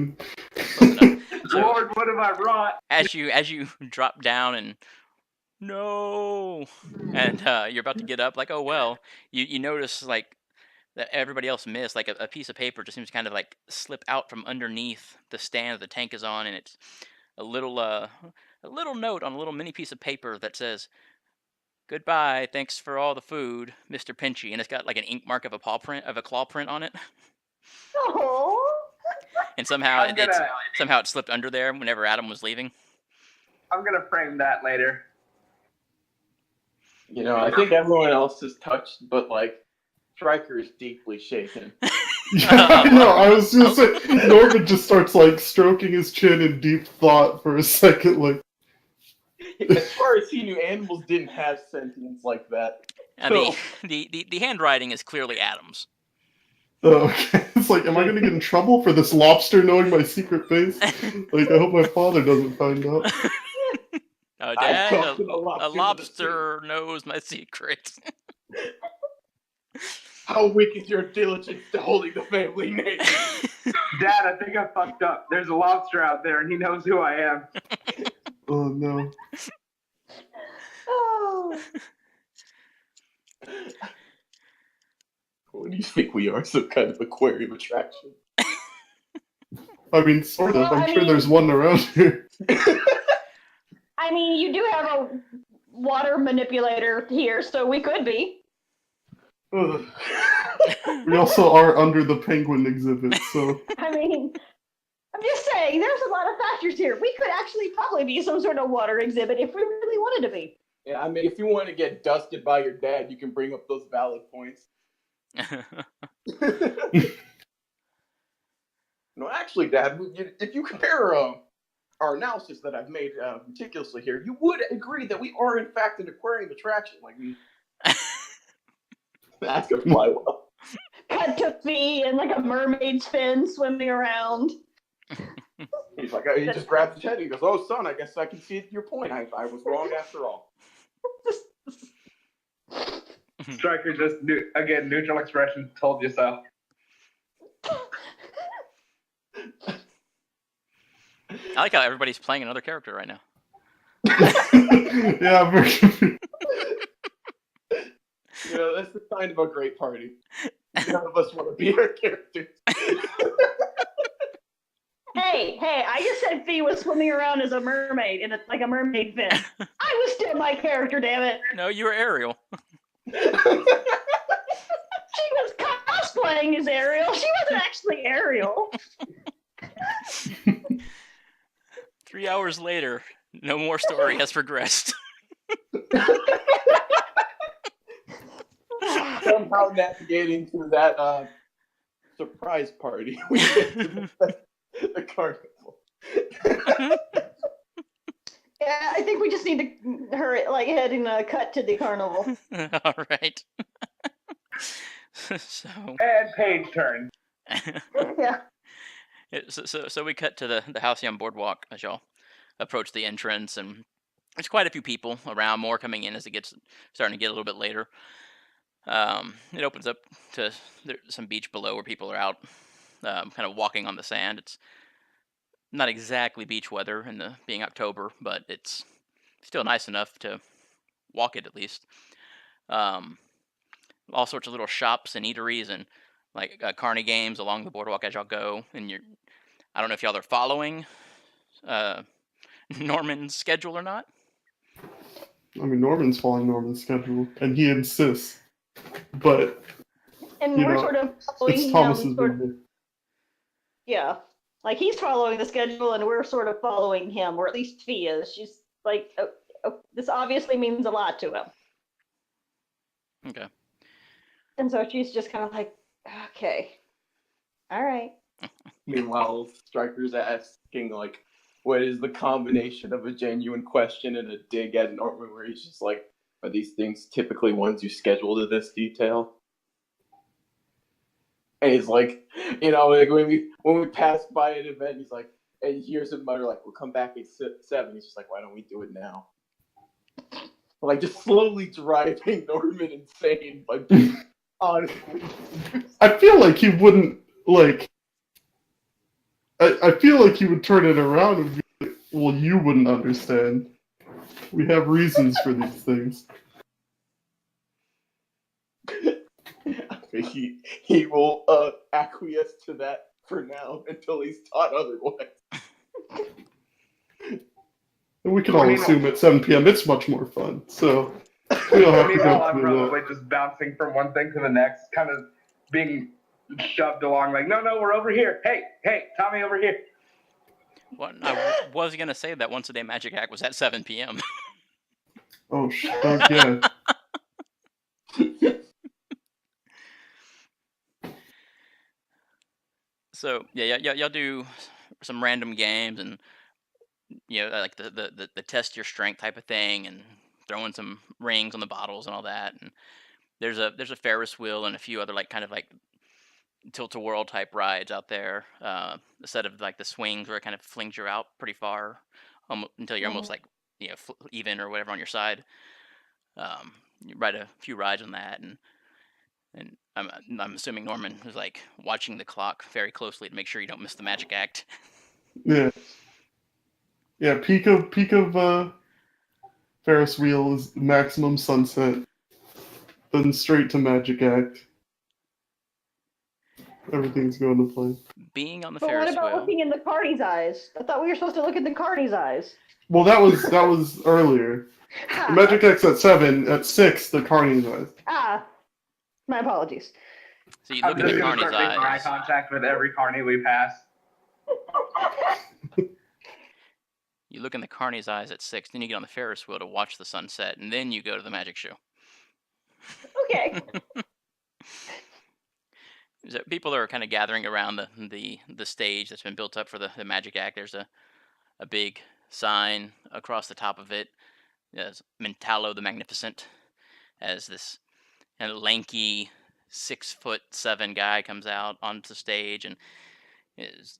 So, Lord, what have I wrought? as you drop down and no, and you're about to get up, like, oh well, you notice like that everybody else missed, like a piece of paper just seems to kind of like slip out from underneath the stand that the tank is on, and it's a little note on a little mini piece of paper that says, "Goodbye, thanks for all the food, Mr. Pinchy," and it's got like an ink mark of a claw print on it, Oh. and somehow I'm gonna- it slipped under there whenever Adam was leaving. I'm gonna frame that later. You know, I think everyone else is touched, but like Stryker is deeply shaken. Yeah, no, I was gonna say, Norman just starts like stroking his chin in deep thought for a second, like. As far as he knew, animals didn't have sentience like that. The handwriting is clearly Adam's. Oh, okay. It's like, am I gonna get in trouble for this lobster knowing my secret face? Like, I hope my father doesn't find out. Oh, I Dad, talked to the a lobster lobster knows my secret. How weak is your diligence to holding the family name? Dad, I think I fucked up. There's a lobster out there, and he knows who I am. Oh no. Oh. What do you think we are? Some kind of aquarium attraction? I mean, sort of. Well, I'm I sure mean- there's one around here. I mean, you do have a water manipulator here, so we could be. Ugh. We also are under the penguin exhibit, so. I mean, I'm just saying, there's a lot of factors here. We could actually probably be some sort of water exhibit if we really wanted to be. Yeah, I mean, if you want to get dusted by your dad, you can bring up those valid points. No, actually, Dad, if you compare our analysis that I've made meticulously here, you would agree that we are, in fact, an aquarium attraction. Like, that's going to fly well. Cut to Fee in like a mermaid's fin swimming around. He's like, he just grabs his head and he goes, "Oh, son, I guess I can see your point. I was wrong after all." Stryker just, again, neutral expression, told you so. I like how everybody's playing another character right now. Yeah, very confused. You know, that's the sign of a great party. None of us want to be our characters. Hey, I just said Fee was swimming around as a mermaid in like a mermaid fin. I was still my character, damn it. No, you were Ariel. She was cosplaying as Ariel. She wasn't actually Ariel. 3 hours later, no more story has progressed. Somehow navigating through that surprise party, we get to the carnival. Yeah, I think we just need to hurry, like heading cut to the carnival. All right. So, And page turn. Yeah. so we cut to the house on Boardwalk as y'all approach the entrance, and there's quite a few people around, more coming in as it gets starting to get a little bit later. It opens up to some beach below where people are out kind of walking on the sand. It's not exactly beach weather in being October, but it's still nice enough to walk it at least. All sorts of little shops and eateries and like carny games along the boardwalk as y'all go. And I don't know if y'all are following Norman's schedule or not? I mean, Norman's following Norman's schedule, and he insists. But And you we're know, sort of following it's him. Thomas's baby. Yeah, like he's following the schedule, and we're sort of following him, or at least Fee is. She's like, this obviously means a lot to him, Okay. and so she's just kind of like, okay, all right. Meanwhile, Stryker's asking like, what is the combination of a genuine question and a dig at Norman, where he's just like, are these things typically ones you schedule to this detail? And he's like, like when we pass by an event, he's like, and he hears him mutter like, we'll come back at 7. He's just like, why don't we do it now? Like, just slowly driving Norman insane by being honestly. I feel like he wouldn't like. I feel like he would turn it around and be like, well, you wouldn't understand. We have reasons for these things. He will acquiesce to that for now until he's taught otherwise. And we can all assume at 7 p.m. it's much more fun. So we don't have to Meanwhile, go I'm through probably that. just bouncing from one thing to the next, kind of being shoved along like, no, we're over here. Hey, Tommy, over here. Well, I was going to say that once a day magic act was at 7 p.m. Oh, yeah. So, yeah, y'all do some random games and, like the test your strength type of thing and throwing some rings on the bottles and all that. And there's a Ferris wheel and a few other like kind of like tilt-a-whirl type rides out there. A set of like the swings where it kind of flings you out pretty far until you're almost like even or whatever on your side. You ride a few rides on that, and I'm assuming Norman was like watching the clock very closely to make sure you don't miss the magic act. Yeah. Yeah, peak of Ferris wheel is maximum sunset. Then straight to magic act. Everything's going to plan. Being on the But Ferris what about wheel. looking in the Carney's eyes? I thought we were supposed to look in the Carney's eyes. Well, that was earlier. The magic act's at 7. At 6, the Carney's eyes. My apologies. So you I'm look in just the going to Carney's start making eye eyes. contact with every carny we pass. You look in the Carney's eyes at 6, then you get on the Ferris wheel to watch the sunset, and then you go to the magic show. Okay. So people are kind of gathering around the stage that's been built up for the magic act. There's a big sign across the top of it. There's Mentalo the Magnificent, as this kind of lanky 6'7" guy comes out onto the stage and is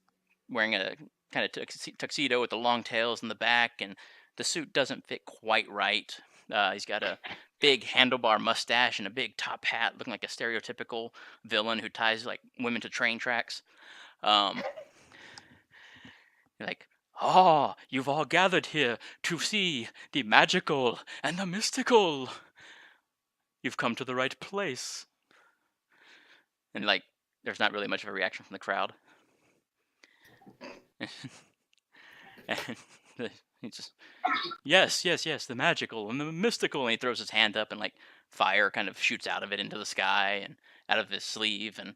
wearing a kind of tuxedo with the long tails in the back, and the suit doesn't fit quite right. He's got a big handlebar mustache and a big top hat, looking like a stereotypical villain who ties like women to train tracks. You're like, "Ah, you've all gathered here to see the magical and the mystical. You've come to the right place." And like, there's not really much of a reaction from the crowd. And he just, yes, the magical and the mystical. And he throws his hand up, and like fire kind of shoots out of it into the sky and out of his sleeve, and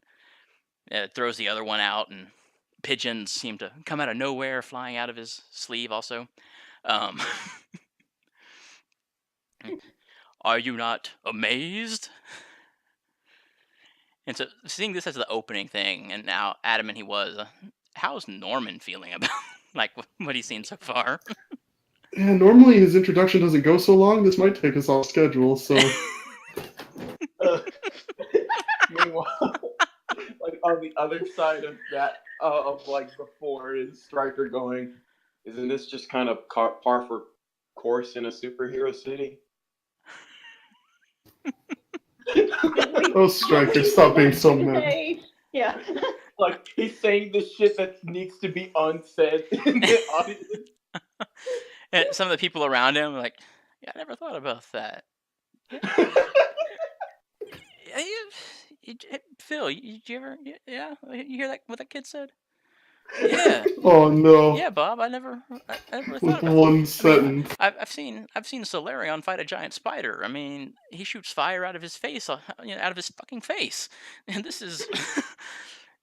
throws the other one out. And pigeons seem to come out of nowhere, flying out of his sleeve. Also, are you not amazed? And so, seeing this as the opening thing, and now adamant he was, how's Norman feeling about like what he's seen so far? Yeah, normally his introduction doesn't go so long. This might take us off schedule, so... Meanwhile, like on the other side of that, of like before, is Stryker going, isn't this just kind of par for course in a superhero city? Oh, Stryker, stop being so mad. Yeah. Like, he's saying the shit that needs to be unsaid in the audience. And some of the people around him are like, yeah, I never thought about that. Phil, did you ever, yeah, you hear that, what that kid said? Yeah. Oh no. Yeah, Bob. I never really With thought about one that. I mean, sentence. I've seen Solarion fight a giant spider. I mean, he shoots fire out of his face, out of his fucking face, and this is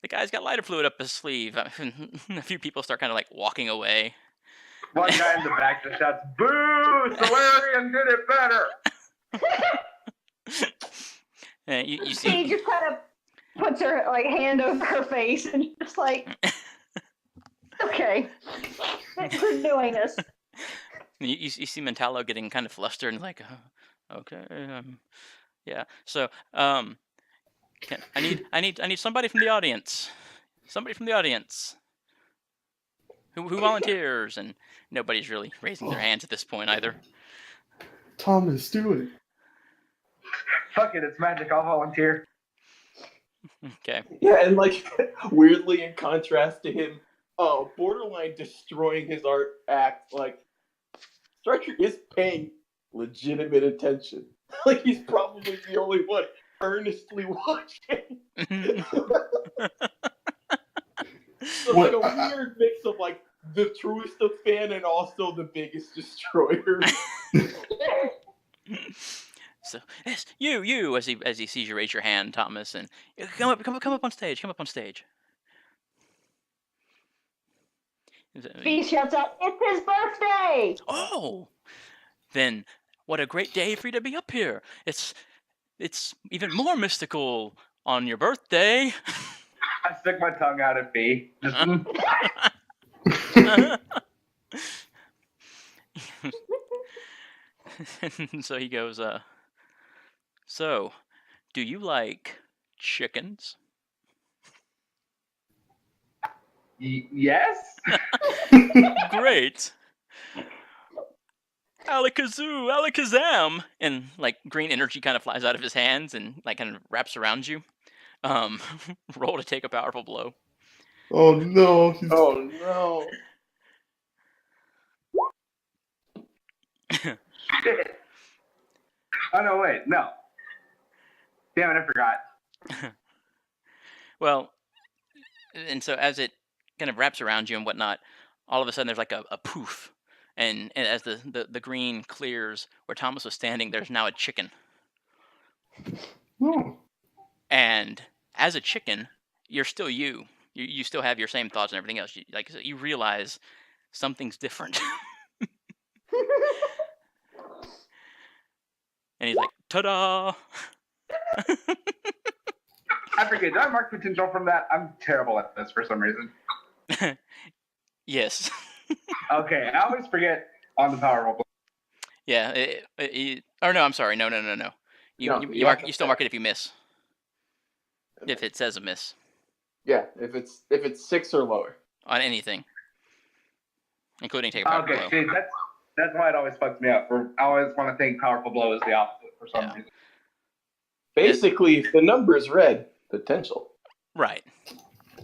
the guy's got lighter fluid up his sleeve. A few people start kind of like walking away. One guy in the back just shouts, "Boo! Solarian did it better!" And you She see, just kind of puts her like hand over her face and just like, okay, thanks for doing this. you see Mentallo getting kind of flustered and like, okay, yeah. So, I need somebody from the audience. Somebody from the audience. Who volunteers? And nobody's really raising their hands at this point either. Thomas, do it. Fuck it, it's magic. I'll volunteer. Okay. Yeah, and like weirdly in contrast to him, borderline destroying his art act, like Stryker is paying legitimate attention. Like he's probably the only one earnestly watching. So like a weird mix of like the truest of fan and also the biggest destroyer. So yes, you as he sees you raise your hand, Thomas, and come up on stage. Come up on stage. Fee shouts out, "It's his birthday!" Oh, then what a great day for you to be up here. It's even more mystical on your birthday. I stick my tongue out at B. Just, And so he goes, so, do you like chickens? yes? Great. Alakazoo, alakazam! And like green energy kind of flies out of his hands and like kind of wraps around you. Roll to take a powerful blow. Oh no. Oh no. Shit. Oh, no, wait. No. Damn it, I forgot. Well, and so as it kind of wraps around you and whatnot, all of a sudden there's like a poof. And as the green clears where Thomas was standing, there's now a chicken. Oh. And as a chicken, you're still you. You still have your same thoughts and everything else. You realize something's different. And he's like, ta-da! I forget. Did I mark potential from that? I'm terrible at this for some reason. Yes. Okay, I always forget on the powerful. Yeah. Or no, I'm sorry. No. You still mark it if you miss. If it says a miss. Yeah, if it's 6 or lower. On anything. Including take a powerful blow. Okay, see, that's why it always fucks me up. I always want to think powerful blow is the opposite for some reason. Basically, if the number is red, potential. Right.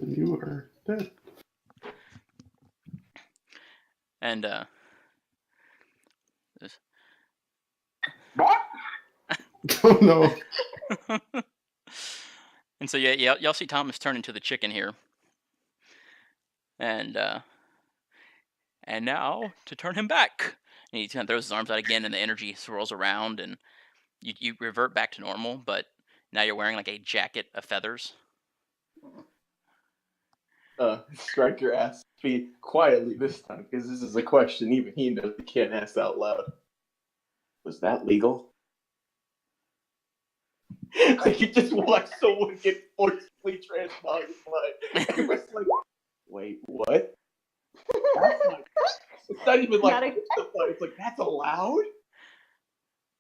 You are dead. And What? Oh no. and so yeah, y'all see Thomas turn into the chicken here. And now to turn him back. And he kind of throws his arms out again, and the energy swirls around, and you revert back to normal, but now you're wearing like a jacket of feathers. Stryker asks me quietly this time, because this is a question even he knows he can't ask out loud. Was that legal? Like you just watched someone get forcibly transmogrified. And was like, wait, what? It's not even like it's like that's allowed?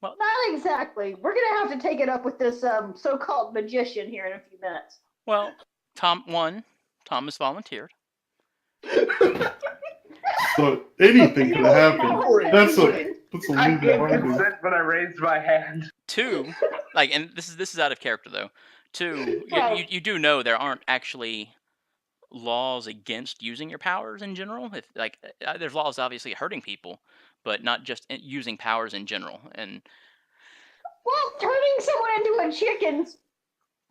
Well, not exactly. We're gonna have to take it up with this so-called magician here in a few minutes. Well, Thomas volunteered. So anything could have happened. That's a I legal gave finding. consent when I raised my hand. 2, like, and this is out of character though. 2, Right. you do know there aren't actually laws against using your powers in general. If like there's laws obviously hurting people, but not just using powers in general. And Well, turning someone into a chicken's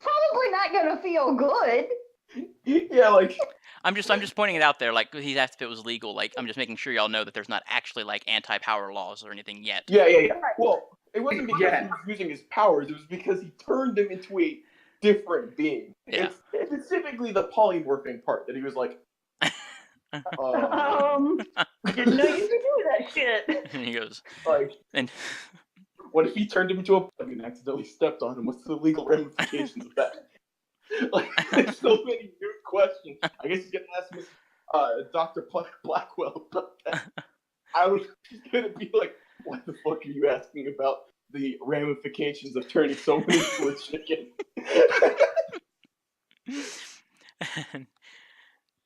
probably not gonna feel good. Yeah, like I'm just pointing it out there. Like he asked if it was legal. Like I'm just making sure y'all know that there's not actually like anti-power laws or anything yet. yeah. Well, it wasn't because Yeah. he was using his powers. It was because he turned him into a different being. Yeah. It's specifically the polymorphing part that he was like, Didn't know you could do that shit. And he goes, like, and what if he turned him into a bug and accidentally stepped on him? What's the legal ramifications of that? Like, there's so many new questions. I guess you can ask Miss Dr. Blackwell about that. I was just gonna be like, what the fuck are you asking about the ramifications of turning someone into a chicken?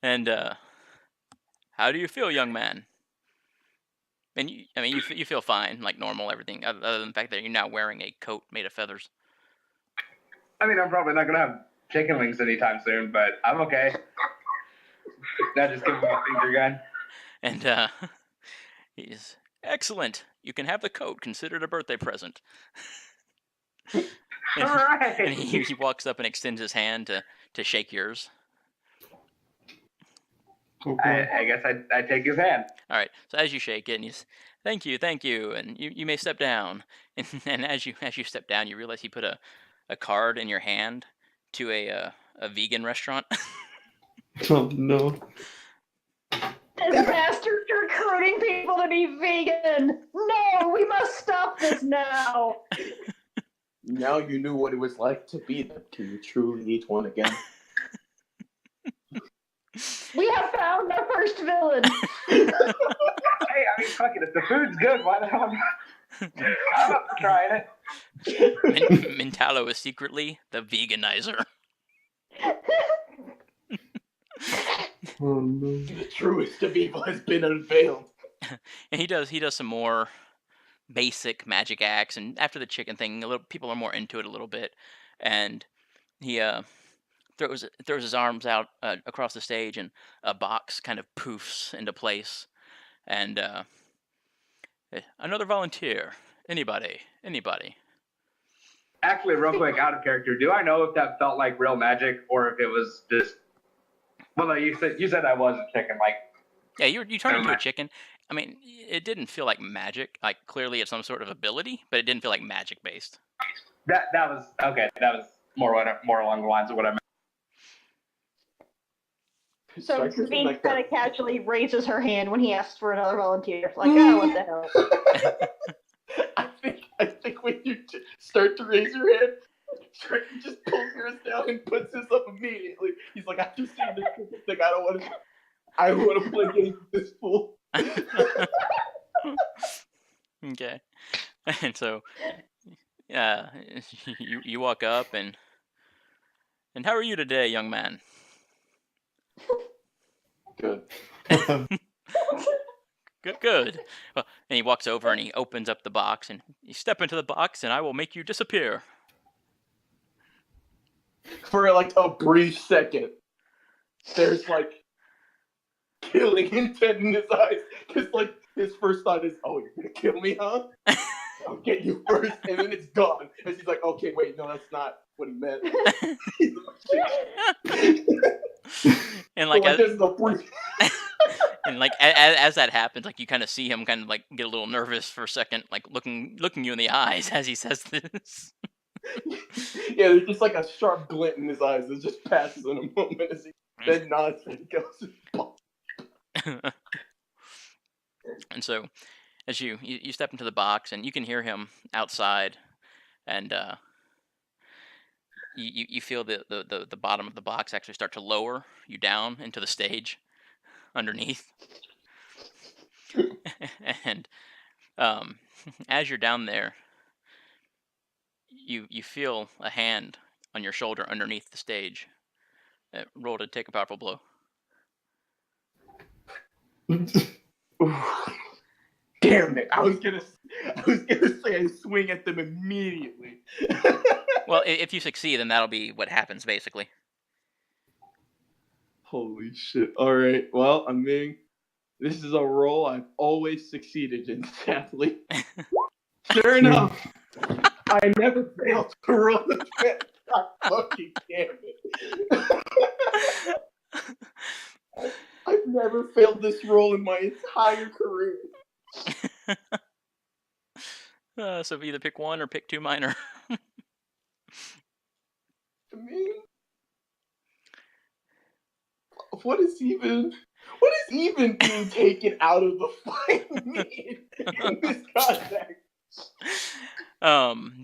and how do you feel, young man? And you feel fine, like normal, everything, other than the fact that you're now wearing a coat made of feathers. I mean, I'm probably not gonna have chicken wings anytime soon, but I'm okay. Now just give me a finger gun. And he's excellent. You can have the coat. Consider it a birthday present. All right. And he walks up and extends his hand to shake yours. Okay. I guess I take his hand. All right. So as you shake it, and he's thank you, and you may step down. And as you step down, you realize he put a card in your hand to a vegan restaurant. Oh no. This bastard's recruiting people to be vegan. No, we must stop this now. Now you knew what it was like to be them. Can you truly eat one again? We have found our first villain. Hey, I mean, fuck it. If the food's good, why the hell not? I'm up for trying it. Mentalo is secretly the veganizer. Oh no. The truest of evil has been unveiled. And he does some more basic magic acts, and after the chicken thing, people are more into it a little bit, and he throws his arms out across the stage, and a box kind of poofs into place, and another volunteer, anybody. Actually, real quick, out of character, do I know if that felt like real magic or if it was just? Well, no, you said I was a chicken. Like, Yeah, you turned into a chicken. I mean, it didn't feel like magic. Like clearly, it's some sort of ability, but it didn't feel like magic based. that was okay. That was more along the lines of what I meant. So Stryker's Vee like kind that. of casually raises her hand when he asks for another volunteer. Like, oh, what the hell? I think when you start to raise your hand, Stryker just pulls yours down and puts this up immediately. He's like, I've just seen this thing. I don't want to play games with this fool. Okay, and so you walk up and how are you today, young man? Good. Good. Well, and he walks over and he opens up the box, and you step into the box, and I will make you disappear. For like a brief second, there's like killing intent in his eyes, because like his first thought is, "Oh, you're gonna kill me, huh? I'll get you first," and then it's gone. And he's like, "Okay, wait, no, that's not what he meant." And like, there's no brief. and like as that happens, like you kind of see him kind of like get a little nervous for a second, like looking you in the eyes as he says this. Yeah, there's just like a sharp glint in his eyes that just passes in a moment as he then nods and goes. And so, as you step into the box, and you can hear him outside, and you feel the bottom of the box actually start to lower you down into the stage underneath. And as you're down there, you feel a hand on your shoulder underneath the stage. Roll to take a powerful blow. Damn it! I was gonna say I swing at them immediately. Well, if you succeed, then that'll be what happens, basically. Holy shit! All right. Well, I mean, this is a role I've always succeeded in. Sadly, sure enough, I never failed to roll the God fucking damn it. I've never failed this role in my entire career. So either pick one or pick two minor. I mean, what is even being taken out of the fight mean in this context?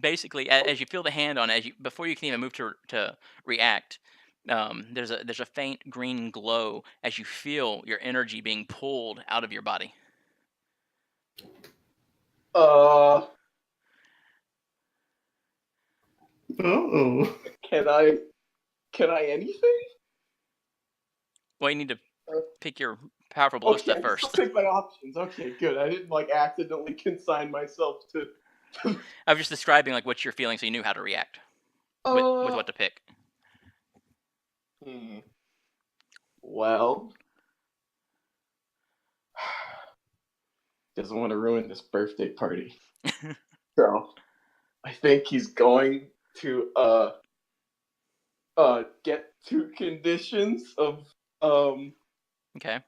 Basically, as you feel the hand on, before you can even move to react, there's a faint green glow as you feel your energy being pulled out of your body. Oh. Can I anything? Well, you need to pick your powerful blow Okay, stuff I first. just pick my options. Okay, good. I didn't accidentally consign myself to. I was just describing what you're feeling, so you knew how to react with what to pick. Well, doesn't want to ruin this birthday party. So, I think he's going to get two conditions of Okay.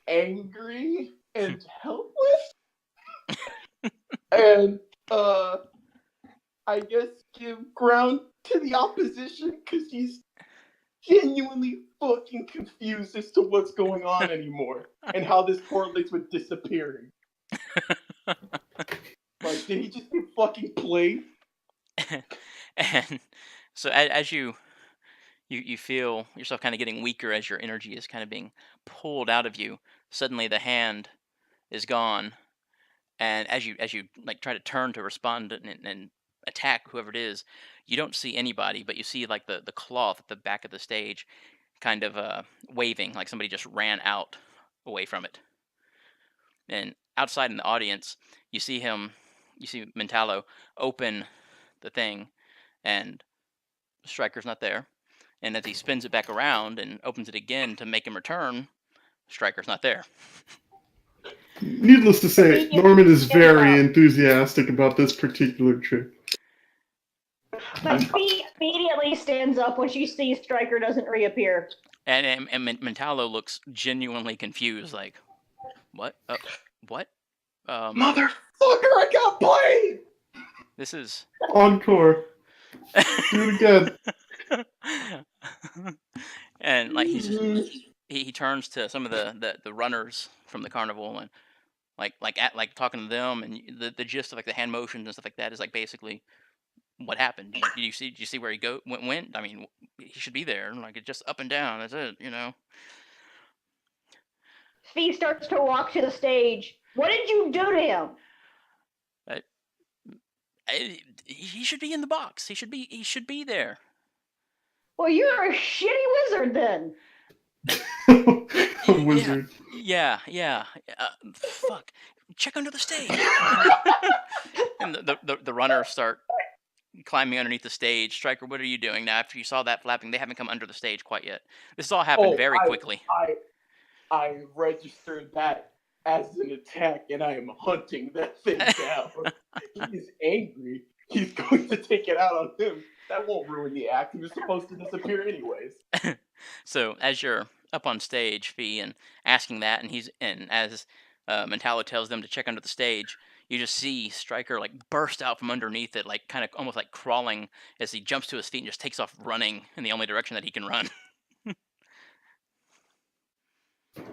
angry and helpless, and I guess give ground to the opposition because he's genuinely fucking confused as to what's going on anymore and how this correlates with disappearing. Did he just get fucking played? And so as you feel yourself kind of getting weaker as your energy is kind of being pulled out of you, suddenly the hand is gone, and as you try to turn to respond and attack whoever it is, you don't see anybody, but you see the cloth at the back of the stage kind of waving, like somebody just ran out away from it. And outside in the audience, you see Mentallo open the thing, and Stryker's not there. And as he spins it back around and opens it again to make him return, Stryker's not there. Needless to say, Norman is very enthusiastic about this particular trick. But Fee immediately stands up when she sees Stryker doesn't reappear. And Mentallo looks genuinely confused, like, what? What? Motherfucker, I got played! This is... Encore. Do it again. And he turns to some of the runners from the carnival and talking to them, and the gist of the hand motions and stuff like that is basically what happened. Did you see where he went? I mean, he should be there. It's just up and down. That's it, Fee starts to walk to the stage. What did you do to him? He should be in the box. He should be there. Well, you're a shitty wizard then. A wizard. Yeah. Fuck. Check under the stage. And the runners start climbing underneath the stage. Stryker, what are you doing now? After you saw that flapping, they haven't come under the stage quite yet. This all happened very quickly. I registered that as an attack, and I am hunting that thing down. He's angry. He's going to take it out on him. That won't ruin the act. He was supposed to disappear anyways. So as you're up on stage, Fee, and asking that, and as Mentallo tells them to check under the stage, you just see Stryker burst out from underneath it, kind of almost crawling, as he jumps to his feet and just takes off running in the only direction that he can run.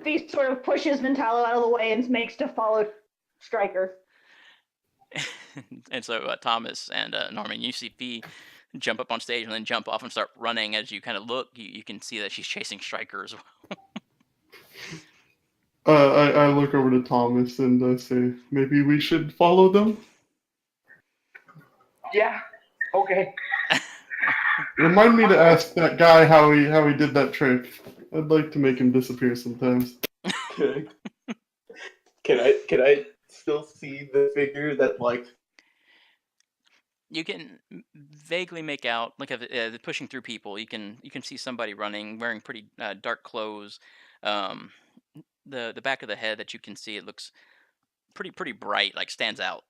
Fee sort of pushes Mentallo out of the way and makes to follow Stryker. And so Thomas and Norman, you see Fee jump up on stage and then jump off and start running. As you kind of look, you can see that she's chasing Stryker as well. I look over to Thomas and I say, maybe we should follow them? Yeah. Okay. Remind me to ask that guy how he did that trick. I'd like to make him disappear sometimes. Can I still see the figure that You can vaguely make out, pushing through people. You can see somebody running, wearing pretty dark clothes. The back of the head that you can see, it looks pretty bright, stands out.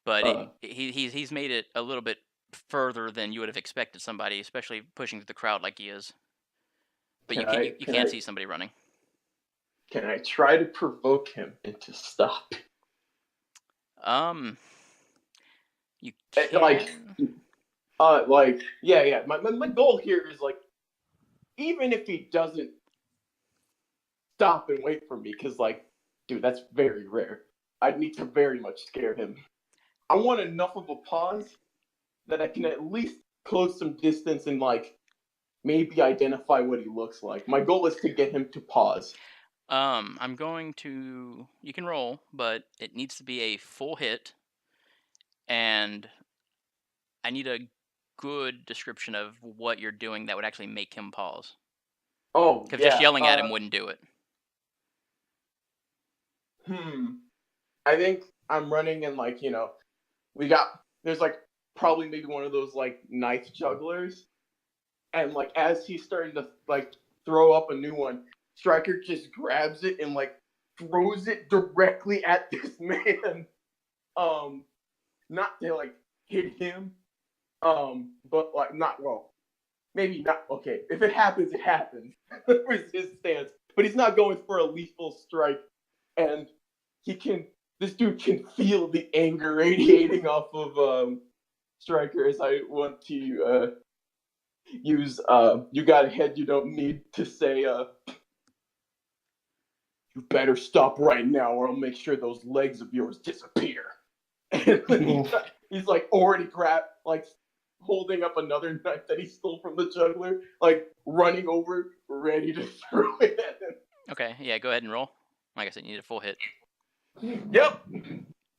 but he's made it a little bit further than you would have expected somebody, especially pushing through the crowd like he is. But you can see somebody running. Can I try to provoke him into stop? You can. Yeah. My goal here is like, even if he doesn't stop and wait for me, because like, dude, that's very rare. I'd need to very much scare him. I want enough of a pause that I can at least close some distance and like maybe identify what he looks like. My goal is to get him to pause. I'm going to. You can roll, but it needs to be a full hit, and I need a good description of what you're doing that would actually make him pause. Oh, because just yelling at him wouldn't do it. I think I'm running and like, there's like probably maybe one of those like knife jugglers, and like as he's starting to like throw up a new one, Stryker just grabs it and like throws it directly at this man. Not to like hit him, but like maybe not. Okay, if it happens, it happens. Was his stance, but he's not going for a lethal strike, and this dude can feel the anger radiating off of Stryker as I want to use you got a head you don't need to say you better stop right now or I'll make sure those legs of yours disappear. And then he's like already holding up another knife that he stole from the juggler, like running over, ready to throw it at him. Okay, yeah, go ahead and roll. Like I said, you need a full hit. Yep.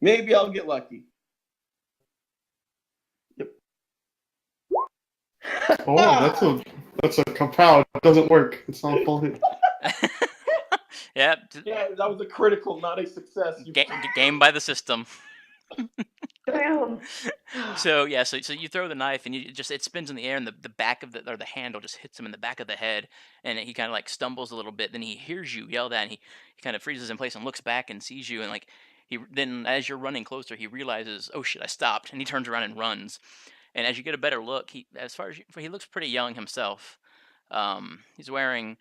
Maybe I'll get lucky. Yep. Oh, that's a compound. It doesn't work. It's not a full hit. Yeah, that was a critical, not a success. Game by the system. Damn. So you throw the knife and it spins in the air and the back of the handle just hits him in the back of the head and he kind of like stumbles a little bit. Then he hears you yell that and he kind of freezes in place and looks back and sees you and like then as you're running closer he realizes, oh shit, I stopped, and he turns around and runs. And as you get a better look, he looks pretty young himself. He's wearing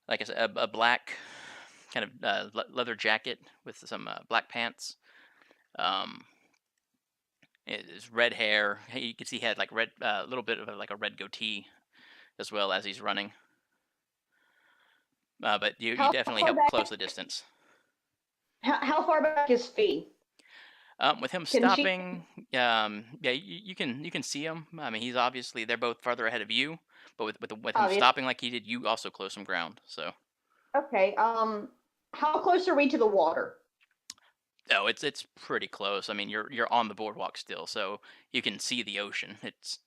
like a black kind of leather jacket with some black pants. His red hair. You can see he had like red, a little bit of like a red goatee, as well as he's running. But you definitely help close the distance. How far back is Fee? With him stopping, you can see him. I mean, he's obviously they're both farther ahead of you, but with him stopping like he did, you also close some ground. So. Okay. How close are we to the water? Oh, it's pretty close. I mean, you're on the boardwalk still, so you can see the ocean. It's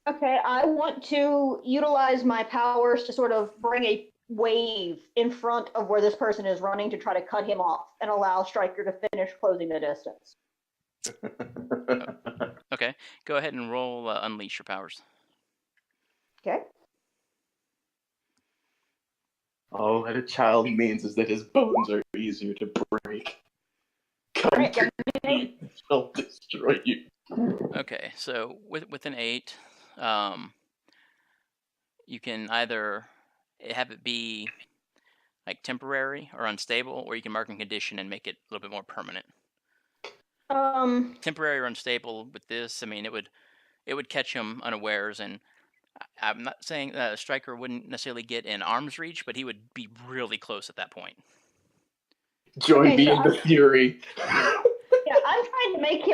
okay. I want to utilize my powers to sort of bring a wave in front of where this person is running to try to cut him off and allow Stryker to finish closing the distance. Okay. Go ahead and roll unleash your powers. Okay. All that a child means is that his bones are easier to break. Come to me, I'll destroy you. Okay, so with an 8, you can either have it be like temporary or unstable, or you can mark in condition and make it a little bit more permanent. Temporary or unstable with this, I mean, it would catch him unawares, and I'm not saying that Stryker wouldn't necessarily get in arm's reach, but he would be really close at that point. Join me in the fury. Yeah, I'm trying to make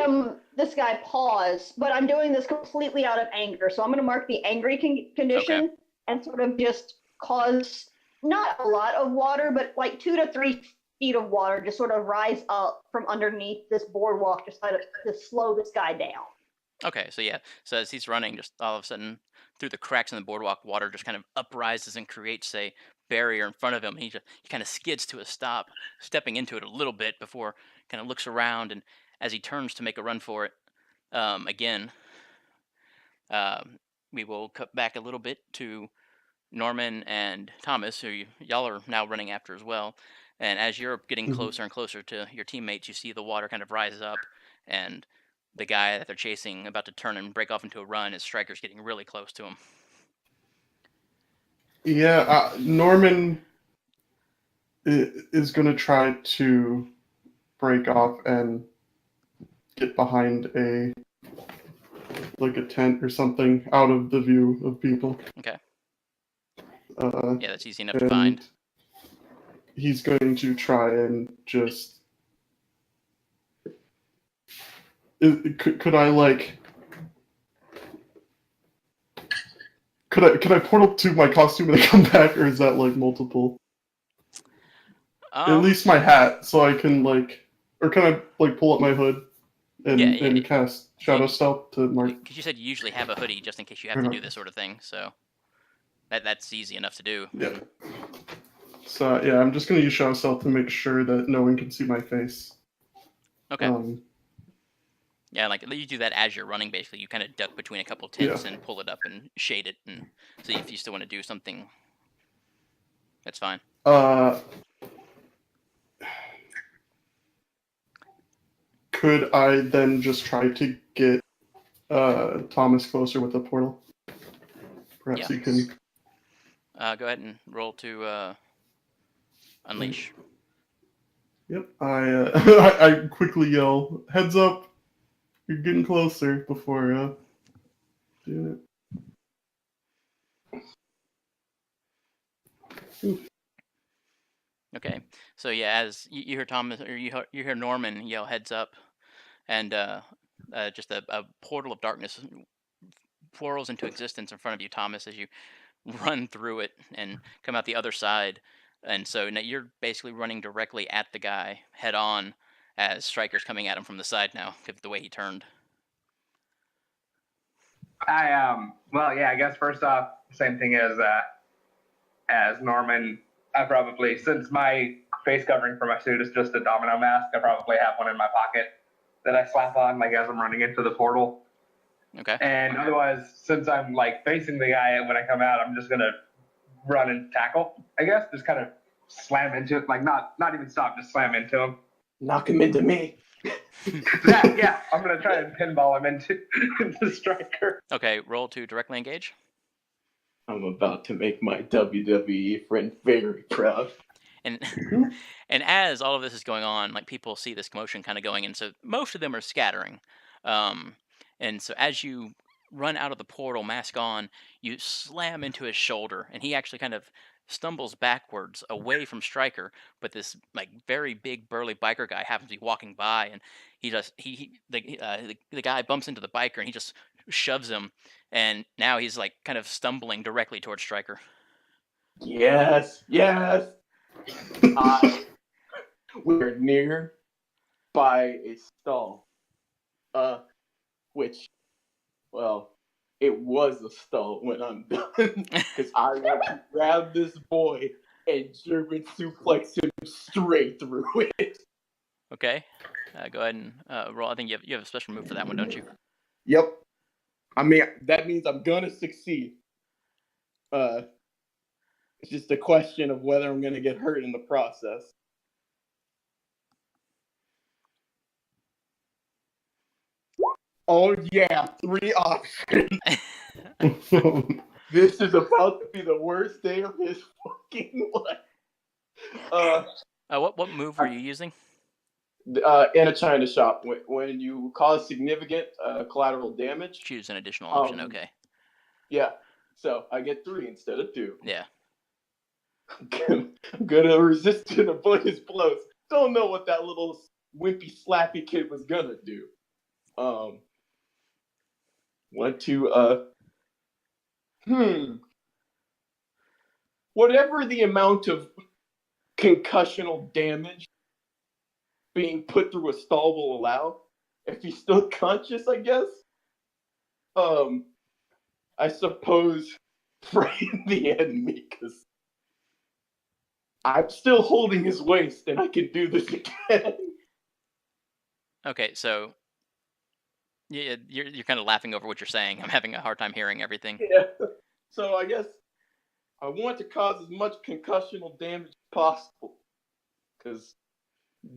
this guy pause, but I'm doing this completely out of anger. So I'm going to mark the angry condition and sort of just cause not a lot of water, but like 2 to 3 feet of water just sort of rise up from underneath this boardwalk just to slow this guy down. Okay, so as he's running, just all of a sudden, through the cracks in the boardwalk, water just kind of uprises and creates a barrier in front of him. He kind of skids to a stop, stepping into it a little bit before kind of looks around, and as he turns to make a run for it, again, we will cut back a little bit to Norman and Thomas, who y'all are now running after as well. And as you're getting closer and closer to your teammates, you see the water kind of rise up, and the guy that they're chasing, about to turn and break off into a run, as Stryker's getting really close to him. Yeah, Norman is going to try to break off and get behind a tent or something out of the view of people. Okay. Yeah, that's easy enough to find. He's going to try and just. Could I Could I portal to my costume and then come back, or is that multiple? At least my hat, so I can or can I pull up my hood and cast Shadow Stealth to mark? Because you said you usually have a hoodie just in case you have to do this sort of thing, so that's easy enough to do. Yeah. So yeah, I'm just gonna use Shadow Stealth to make sure that no one can see my face. Okay. Yeah, you do that as you're running. Basically, you kind of duck between a couple tents and pull it up and shade it, and see if you still want to do something. That's fine. Could I then just try to get Thomas closer with the portal? Perhaps you can. Go ahead and roll to unleash. Yep. I quickly yell, "Heads up! You're getting closer," before doing it. Oof. Okay, so yeah, as you hear Thomas, or you hear Norman yell, "Heads up!" and just a portal of darkness whirls into existence in front of you, Thomas, as you run through it and come out the other side. And so now you're basically running directly at the guy head on, as Stryker's coming at him from the side now, because of the way he turned. Well, yeah, I guess first off, same thing as Norman. I probably, since my face covering for my suit is just a domino mask, I probably have one in my pocket that I slap on as I'm running into the portal. Okay. And otherwise, since I'm facing the guy when I come out, I'm just gonna run and tackle. I guess just kind of slam into it, not even stop, just slam into him. Knock him into me. Yeah, I'm gonna try and pinball him into Stryker. Okay, roll to directly engage. I'm about to make my WWE friend very proud. And and as all of this is going on, people see this commotion kind of going, and so most of them are scattering. And so as you run out of the portal, mask on, you slam into his shoulder, and he actually kind of stumbles backwards away from Stryker. But this very big burly biker guy happens to be walking by, and the guy bumps into the biker, and he just shoves him, and now he's kind of stumbling directly towards Stryker. Yes. We're near by a stall. Which, well, it was a stall when I'm done. Because I want to grab this boy and German suplex him straight through it. Okay. Go ahead and roll. I think you have a special move for that one, don't you? Yep. I mean, that means I'm going to succeed. It's just a question of whether I'm going to get hurt in the process. Oh, yeah, 3 options. This is about to be the worst day of his fucking life. What move were you using? In a China shop, when you cause significant collateral damage, choose an additional option. Okay. Yeah, so I get 3 instead of 2. Yeah. I'm gonna resist and avoid his blows. Don't know what that little wimpy slappy kid was gonna do. Want to whatever the amount of concussional damage being put through a stall will allow, if he's still conscious, I guess. I suppose frighten the enemy, because I'm still holding his waist and I can do this again. Okay, so yeah, you're kind of laughing over what you're saying. I'm having a hard time hearing everything. Yeah. So I guess I want to cause as much concussional damage as possible. because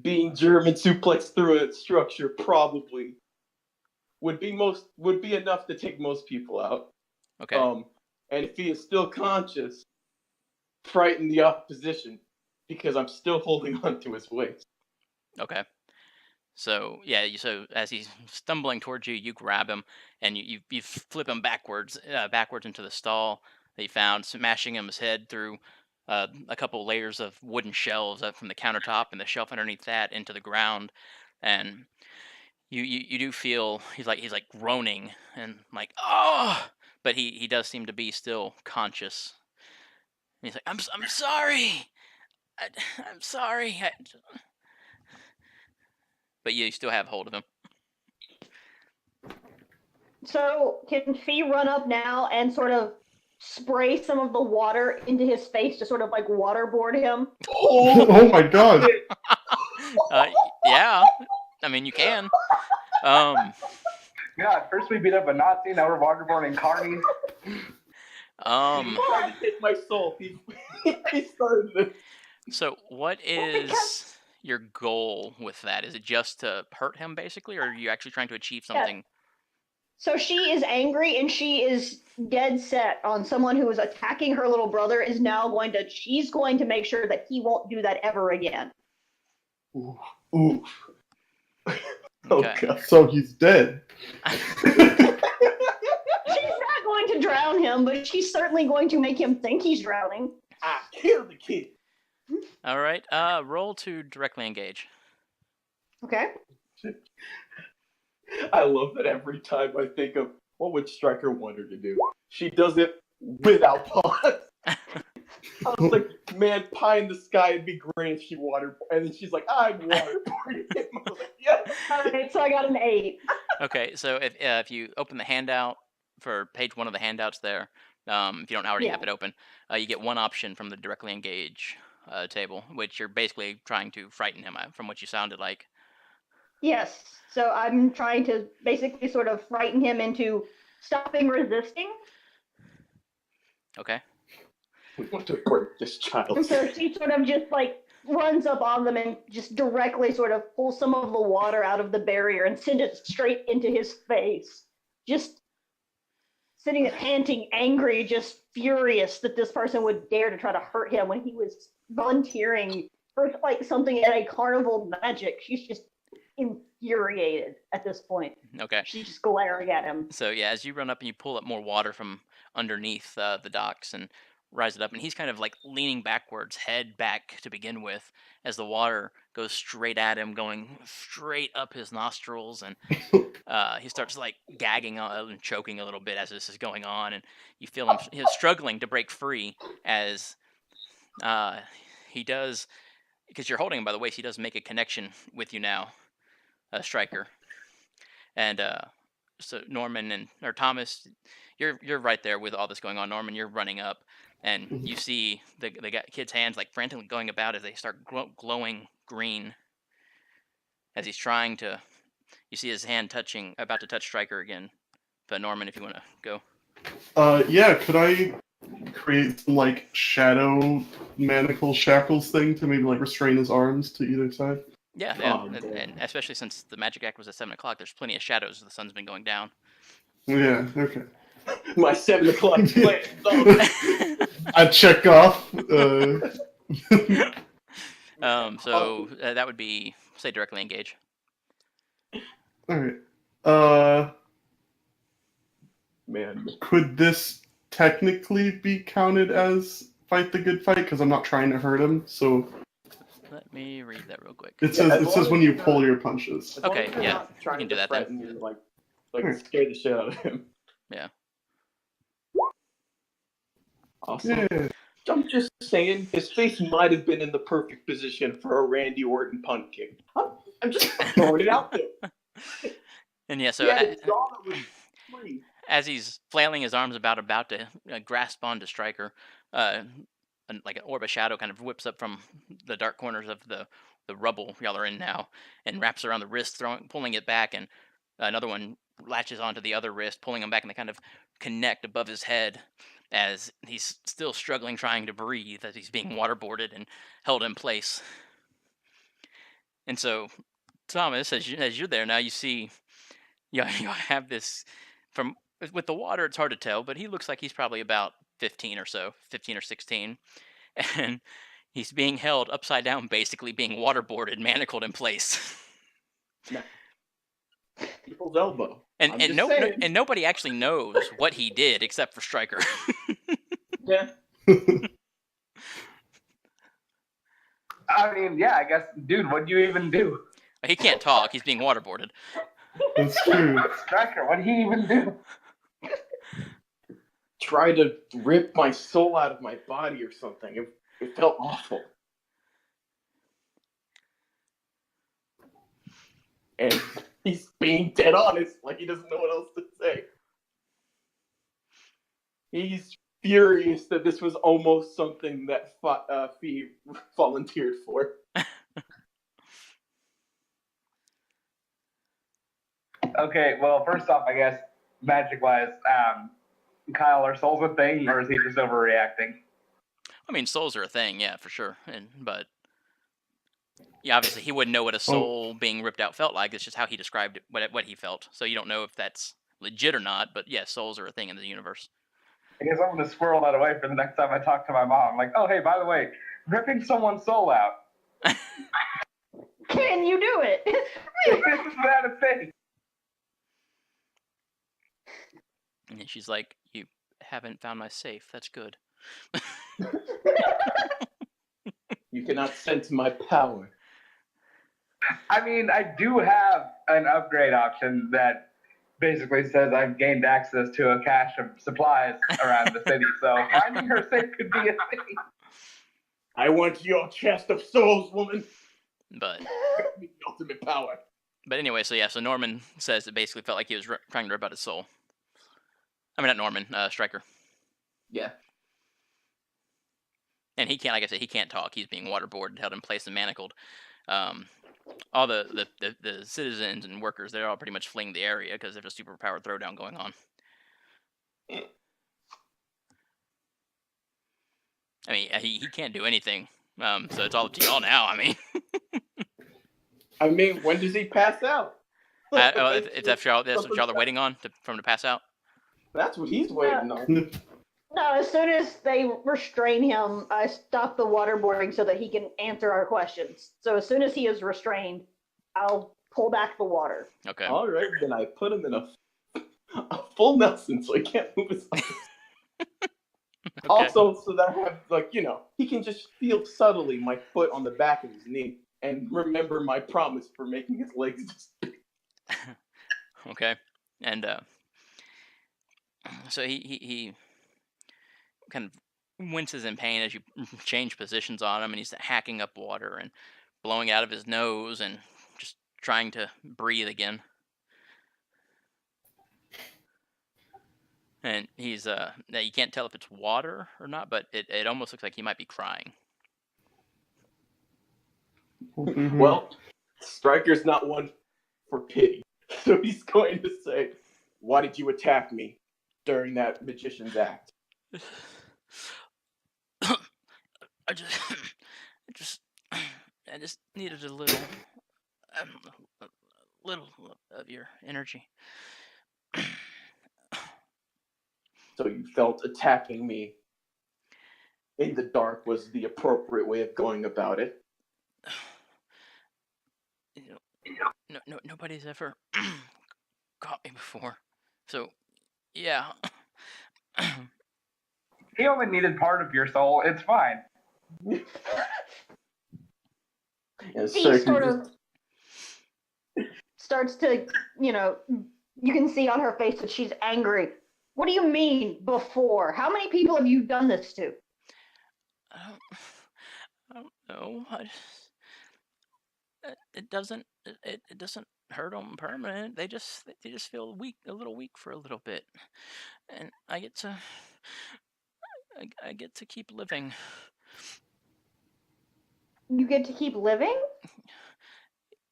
being German suplexed through a structure probably would be enough to take most people out. Okay. And if he is still conscious, frighten the opposition because I'm still holding on to his waist. Okay. So yeah, so as he's stumbling towards you, you grab him and you flip him backwards into the stall that he found, smashing his head through a couple layers of wooden shelves up from the countertop and the shelf underneath that into the ground, and you do feel he's like groaning and like oh, but he does seem to be still conscious. And he's like I'm sorry, I'm sorry, but you still have hold of him. So can Fee run up now and sort of spray some of the water into his face to sort of like waterboard him? Oh my god. Yeah, I mean you can. God, first we beat up a Nazi, now we're waterboarding carnies. He tried to take my soul. He started it. So what is your goal with that? Is it just to hurt him basically, or are you actually trying to achieve something? So she is angry and she is dead set on someone who is attacking her little brother she's going to make sure that he won't do that ever again. Ooh. Okay. God. So he's dead. She's not going to drown him, but she's certainly going to make him think he's drowning. I killed the kid. All right. Roll to directly engage. Okay. I love that every time I think of what would Stryker want her to do, she does it without pause. I was like, man, pie in the sky would be great if she waterboarded. And then she's like, I'm waterboarding him. I was like, yes. All right, so I got an 8. Okay, so if you open the handout for page 1 of the handouts there, if you don't already have it open, you get one option from the directly engage table, which you're basically trying to frighten him from what you sounded like. Yes, so I'm trying to basically sort of frighten him into stopping resisting. Okay. We want to break this child. And so she sort of just like runs up on them and just directly sort of pulls some of the water out of the barrier and sends it straight into his face. Just sitting there panting, angry, just furious that this person would dare to try to hurt him when he was volunteering for like something at a carnival magic. She's just infuriated at this point. Okay. She's just glaring at him. So yeah, as you run up and you pull up more water from underneath the docks and rise it up, and he's kind of like leaning backwards, head back to begin with, as the water goes straight at him, going straight up his nostrils, and he starts like gagging and choking a little bit as this is going on, and you feel him he's struggling to break free as he does, because you're holding him by the waist. He does make a connection with you now, Stryker, and so Norman or Thomas, you're right there with all this going on. Norman, you're running up, and you see the kid's hands like frantically going about as they start glowing green. As he's trying to, you see his hand about to touch Stryker again. But Norman, if you want to go. Yeah, could I create some like shadow manacle shackles thing to maybe like restrain his arms to either side? Yeah, and especially since the magic act was at 7 o'clock, there's plenty of shadows. The sun's been going down. Yeah, okay. My 7 o'clock plan. I check off. So that would be, say, directly engage. Alright. Man. Could this technically be counted as fight the good fight? Because I'm not trying to hurt him, so... Let me read that real quick. It says when you pull your punches. Okay, yeah, you can do that then. You, like scare the shit out of him. Yeah. Awesome. Yeah. I'm just saying, his face might have been in the perfect position for a Randy Orton punt kick. I'm just throwing it out there. And yeah, so as he's flailing his arms about to grasp onto Stryker, like an orb of shadow kind of whips up from the dark corners of the rubble y'all are in now and wraps around the wrist, pulling it back, and another one latches onto the other wrist, pulling him back, and they kind of connect above his head as he's still struggling, trying to breathe, as he's being waterboarded and held in place. And so, Thomas, as you're there now, you see, you have this from with the water. It's hard to tell, but he looks like he's probably about 15 or so, 15 or 16, and he's being held upside down, basically being waterboarded, manacled in place. People's elbow. And I'm and just saying. and nobody actually knows what he did except for Stryker. Yeah. I mean, yeah, I guess, dude, what'd you even do? He can't talk. He's being waterboarded. That's true. Stryker, what'd he even do? Try to rip my soul out of my body or something. It felt awful. And he's being dead honest, like he doesn't know what else to say. He's furious that this was almost something that Fee volunteered for. Okay, well, first off, I guess, magic-wise, Kyle, are souls a thing, or is he just overreacting? I mean, souls are a thing, yeah, for sure. But yeah, obviously he wouldn't know what a soul being ripped out felt like. It's just how he described it, what he felt. So you don't know if that's legit or not. But yeah, souls are a thing in the universe. I guess I'm going to squirrel that away for the next time I talk to my mom. Like, oh, hey, by the way, ripping someone's soul out. Can you do it? Is that a thing? And she's like, "You haven't found my safe. That's good." You cannot sense my power. I mean, I do have an upgrade option that basically says I've gained access to a cache of supplies around the city, so finding her safe could be a thing. I want your chest of souls, woman. But The ultimate power. But anyway, so Norman says it basically felt like he was trying to rip out his soul. I mean, not Norman, Stryker. Yeah. And he can't, like I said, he can't talk. He's being waterboarded, held in place, and manacled. All the citizens and workers, they're all pretty much fleeing the area because there's a superpowered throwdown going on. I mean, he can't do anything. So it's all up to y'all now. I mean, when does he pass out? If that's what y'all are waiting on for him to pass out. That's what he's waiting on. No, as soon as they restrain him, I stop the waterboarding so that he can answer our questions. So as soon as he is restrained, I'll pull back the water. Okay. All right, then I put him in a full Nelson so he can't move his arms. Okay. Also, so that I have, he can just feel subtly my foot on the back of his knee and remember my promise for making his legs just... Okay. And so he kind of winces in pain as you change positions on him, and he's hacking up water and blowing out of his nose and just trying to breathe again. And he's now you can't tell if it's water or not, but it almost looks like he might be crying. Mm-hmm. Well, Stryker's not one for pity, so he's going to say, "Why did you attack me during that magician's act?" I just needed a little of your energy. So you felt attacking me in the dark was the appropriate way of going about it? Nobody's ever caught me before, so yeah. He only needed part of your soul. It's fine. He sort of starts to, you can see on her face that she's angry. What do you mean before? How many people have you done this to? I don't know. It doesn't hurt them permanent. They just feel weak, a little weak for a little bit, and I get to keep living. You get to keep living?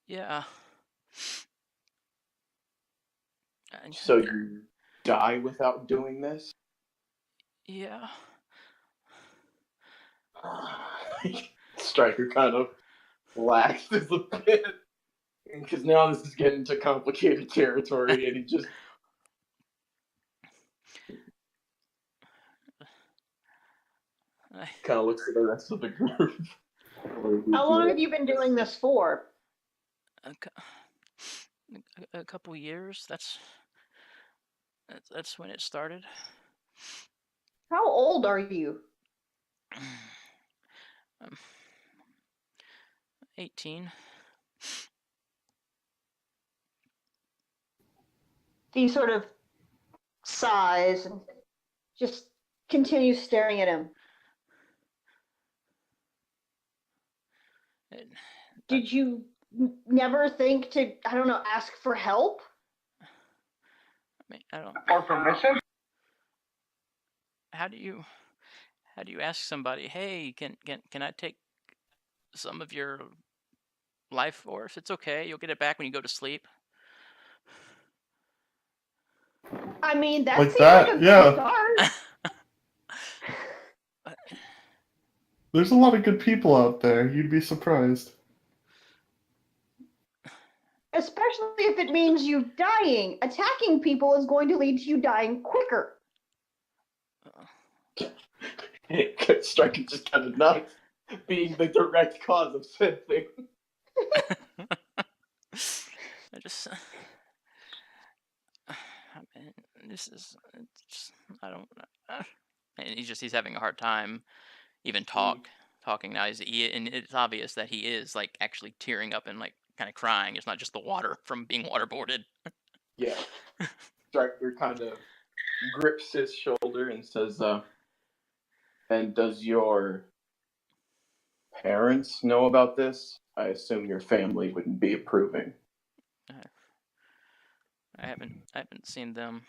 Yeah. So you die without doing this? Yeah. Stryker kind of relaxes a bit. Because now this is getting into complicated territory, and he just kind of looks at the rest of the group. How long have you been doing this for? A couple years. That's when it started. How old are you? 18. He sort of sighs and just continues staring at him. Did you never think to, I don't know, ask for help? I mean, I don't. Or permission? How do you ask somebody, hey, can I take some of your life force? It's okay. You'll get it back when you go to sleep. I mean, that Like seems that, like a yeah. good start. There's a lot of good people out there. You'd be surprised. Especially if it means you dying. Attacking people is going to lead to you dying quicker. Stryker just kind of nods, being the direct cause of said thing. I just, I mean, this is, just, I don't, and he's having a hard time even talking now. And it's obvious that he is like actually tearing up and like kind of crying. It's not just the water from being waterboarded. Yeah. Stryker kind of grips his shoulder and says, and does your parents know about this? I assume your family wouldn't be approving. I haven't seen them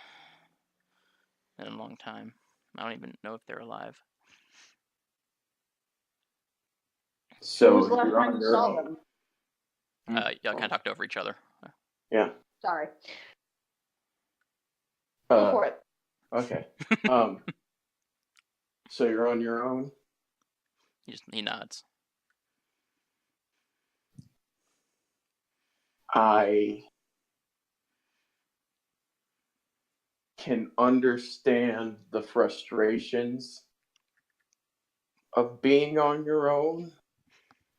in a long time. I don't even know if they're alive. When was So the last you're time on you your saw own. them? Y'all kind of talked over each other. Yeah. Sorry. Go for it. Okay. So you're on your own? He nods. I can understand the frustrations of being on your own,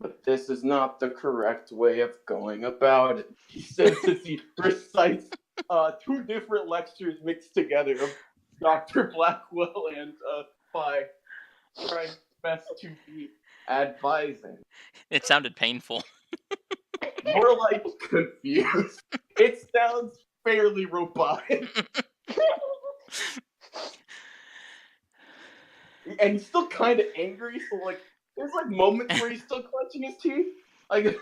but this is not the correct way of going about it. He says as he recites two different lectures mixed together of Dr. Blackwell and by trying best to be advising. It sounded painful. More like confused. It sounds fairly robotic. And he's still kind of angry, so like there's like moments where he's still clenching his teeth. Like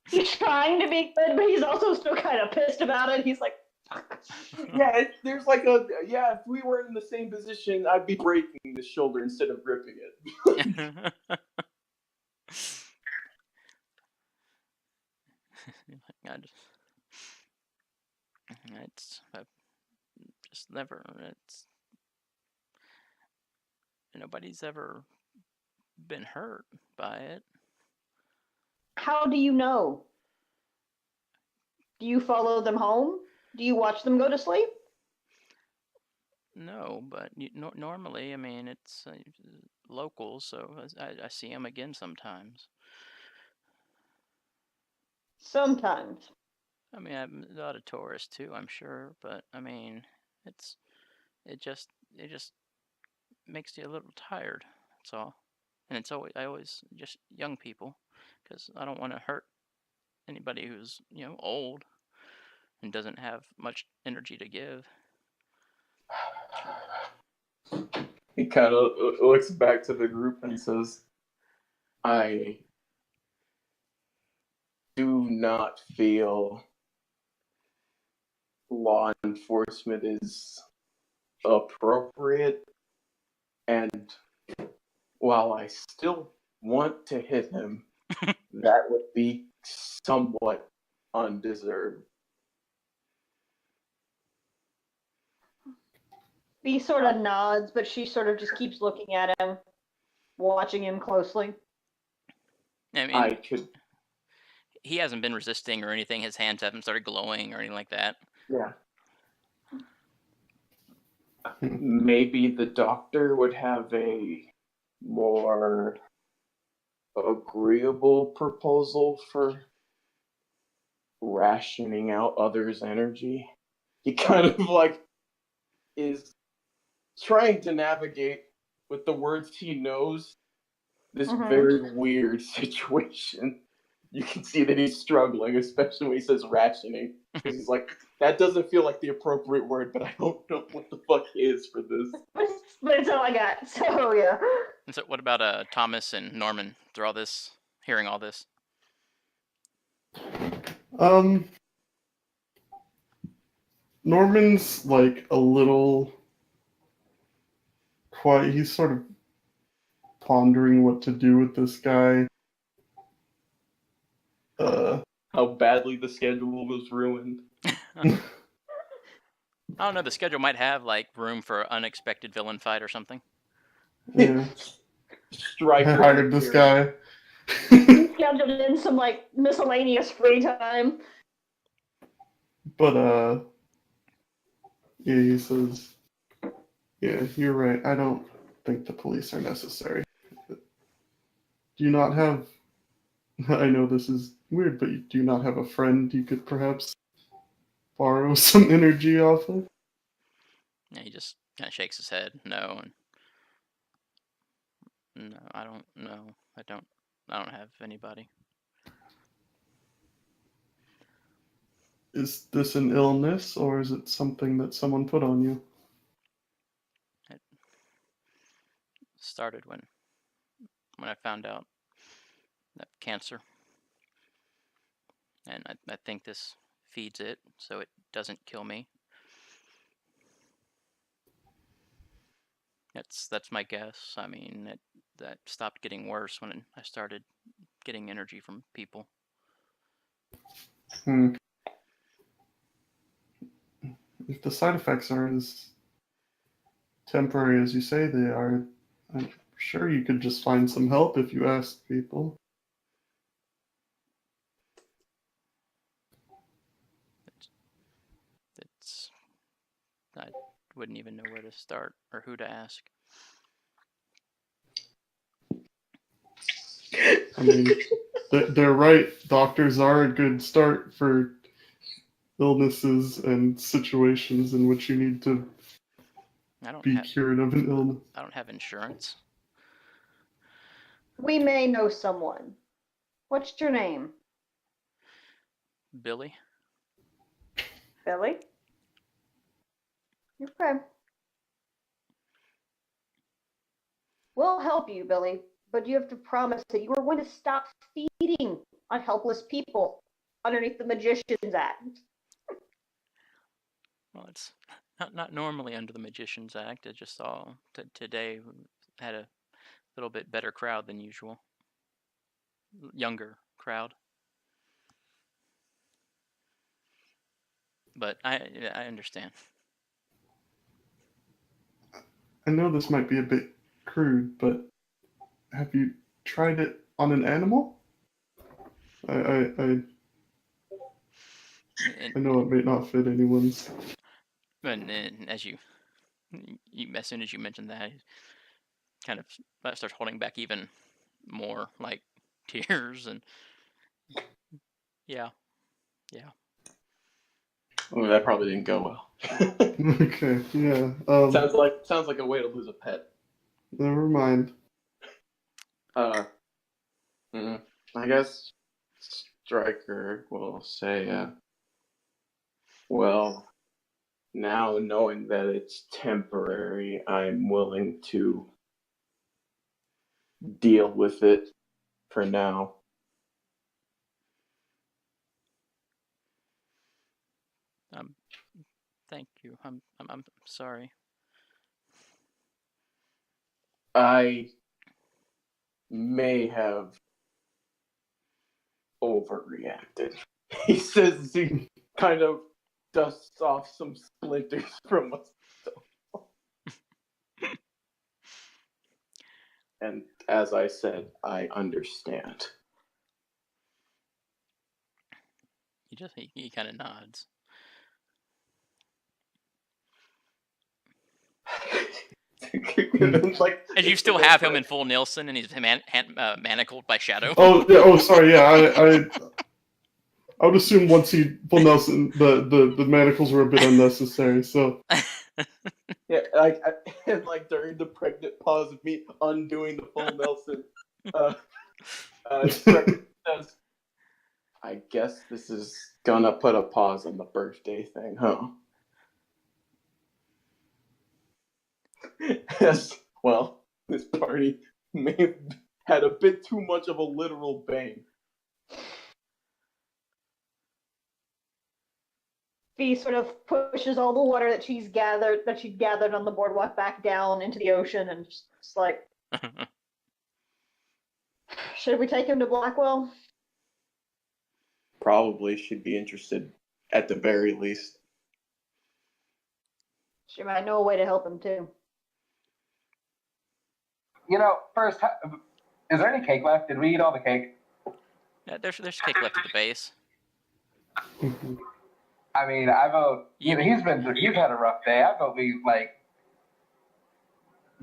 He's trying to be good, but he's also still kind of pissed about it. He's like, yeah, there's like if we were in the same position, I'd be breaking the shoulder instead of gripping it. I've just never. Nobody's ever been hurt by it. how do you know? Do you follow them home? Do you watch them go to sleep? No, but normally, I mean, it's local, so I see them again sometimes. Sometimes. I mean, I'm a lot of tourists too, I'm sure, but I mean, it just makes you a little tired. That's all. And I always just young people, because I don't want to hurt anybody who's old and doesn't have much energy to give. He kind of looks back to the group and says, I do not feel law enforcement is appropriate, and while I still want to hit him, that would be somewhat undeserved. He sort of nods, but she sort of just keeps looking at him, watching him closely. I mean, I could. he hasn't been resisting or anything. His hands haven't started glowing or anything like that. Yeah. Maybe the doctor would have a more agreeable proposal for rationing out others' energy. He kind of like is trying to navigate with the words he knows this very weird situation. You can see that he's struggling, especially when he says rationing. Because he's like, that doesn't feel like the appropriate word, but I don't know what the fuck is for this. But it's all I got. So yeah. And so, what about Thomas and Norman through all this, hearing all this? Norman's like a little quiet. He's sort of pondering what to do with this guy. How badly the schedule was ruined. I don't know. The schedule might have like room for unexpected villain fight or something. Yeah. Stryker I hired this guy. Scheduled in some like miscellaneous free time. But yeah, he says, yeah, you're right. I don't think the police are necessary. Do you not have, I know this is weird, but do you not have a friend you could perhaps borrow some energy off of? Yeah, he just kind of shakes his head. No, and no, I don't know. I don't have anybody. Is this an illness, or is it something that someone put on you? It started when I found out that cancer, and I think this feeds it, so it doesn't kill me. That's my guess. I mean, that stopped getting worse when I started getting energy from people. If the side effects are as temporary as you say they are, I'm sure you could just find some help if you asked people. It's I wouldn't even know where to start or who to ask. I mean, they're right. Doctors are a good start for illnesses and situations in which you need to be cured of an illness. I don't have insurance. We may know someone. What's your name? Billy? Billy? Okay. We'll help you, Billy, but you have to promise that you are going to stop feeding on helpless people underneath the Magician's Act. Well, it's not normally under the Magician's Act. I just saw today had a little bit better crowd than usual. Younger crowd. But I understand. I know this might be a bit crude, but have you tried it on an animal? I know it may not fit anyone's. And as you as soon as you mentioned that, he kind of starts holding back even more, like tears and yeah. Oh, that probably didn't go well. Okay, yeah. Sounds like a way to lose a pet. Never mind. I guess Stryker will say, well, now knowing that it's temporary, I'm willing to deal with it for now. Thank you. I'm sorry. I may have overreacted. He says he kind of dusts off some splinters from us. And as I said, I understand. He kind of nods. Like, And you still have him in full Nielsen, and he's manacled by Shadow. Oh, yeah. Oh, sorry. Yeah, I would assume once he full Nelson, the manacles were a bit unnecessary. So yeah, and like during the pregnant pause of me undoing the full Nelson, Stryker says, "I guess this is gonna put a pause on the birthday thing, huh?" Yes. Well, this party may have had a bit too much of a literal bang. Fee sort of pushes all the water that she'd gathered on the boardwalk back down into the ocean, and just like, should we take him to Blackwell? Probably should be interested at the very least. She might know a way to help him too. First, is there any cake left? Did we eat all the cake? Yeah, there's cake left at the base. I mean, I vote. You've had a rough day. I vote we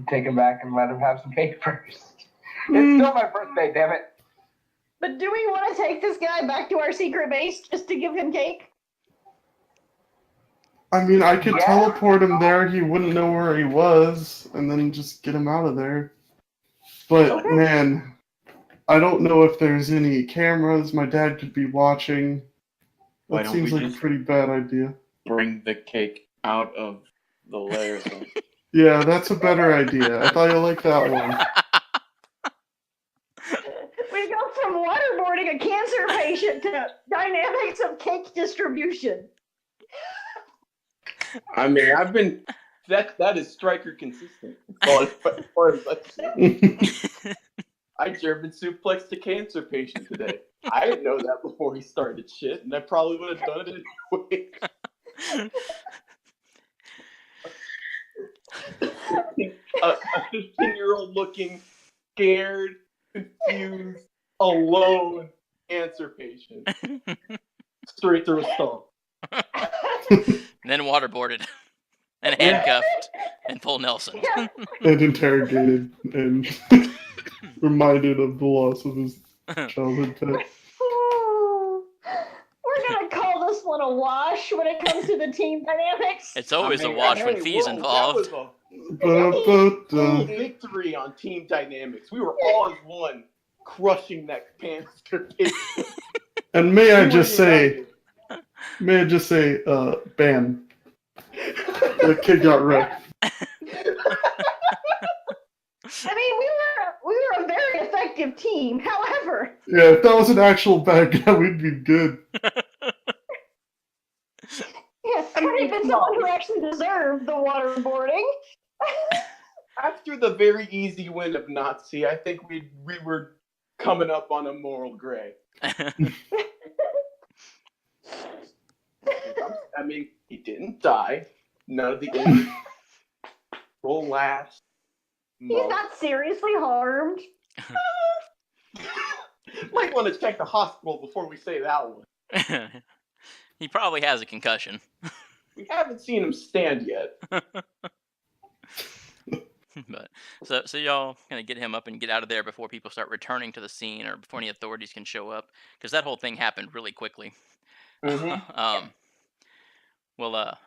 take him back and let him have some cake first. It's still my birthday, damn it. But do we want to take this guy back to our secret base just to give him cake? I mean, I could Yeah. teleport him there. He wouldn't know where he was, and then just get him out of there. But Okay. man, I don't know if there's any cameras. My dad could be watching. Why That don't seems we like a just pretty bad idea. bring the cake out of the layers? Yeah, that's a better idea. I thought you liked that one. We go from waterboarding a cancer patient to dynamics of cake distribution. I mean, that is Stryker consistent. As far as I've seen. I German suplexed a cancer patient today. I didn't know that before he started shit, and I probably would have done it anyway. A 15-year-old looking scared, confused, alone cancer patient. Straight through a stall. And then waterboarded. And handcuffed. And full Nelson. Yeah. And interrogated and reminded of the loss of his childhood pet. We're gonna call this one a wash when it comes to the team dynamics. It's always a wash when Fee's involved. That was a full victory on team dynamics. We were all as one, crushing that cancer patient. And may I just say, ban. The kid got wrecked. I mean, we were a very effective team. However, Yeah, if that was an actual bad guy, we'd be good. yeah, had it been someone who actually deserved the waterboarding. After the very easy win of Nazi, I think we were coming up on a moral gray. I mean, he didn't die. None of the injuries will last. He's not seriously harmed. Might want to check the hospital before we say that one. He probably has a concussion. We haven't seen him stand yet. But so y'all gonna get him up and get out of there before people start returning to the scene or before any authorities can show up, because that whole thing happened really quickly. Mm-hmm. Well,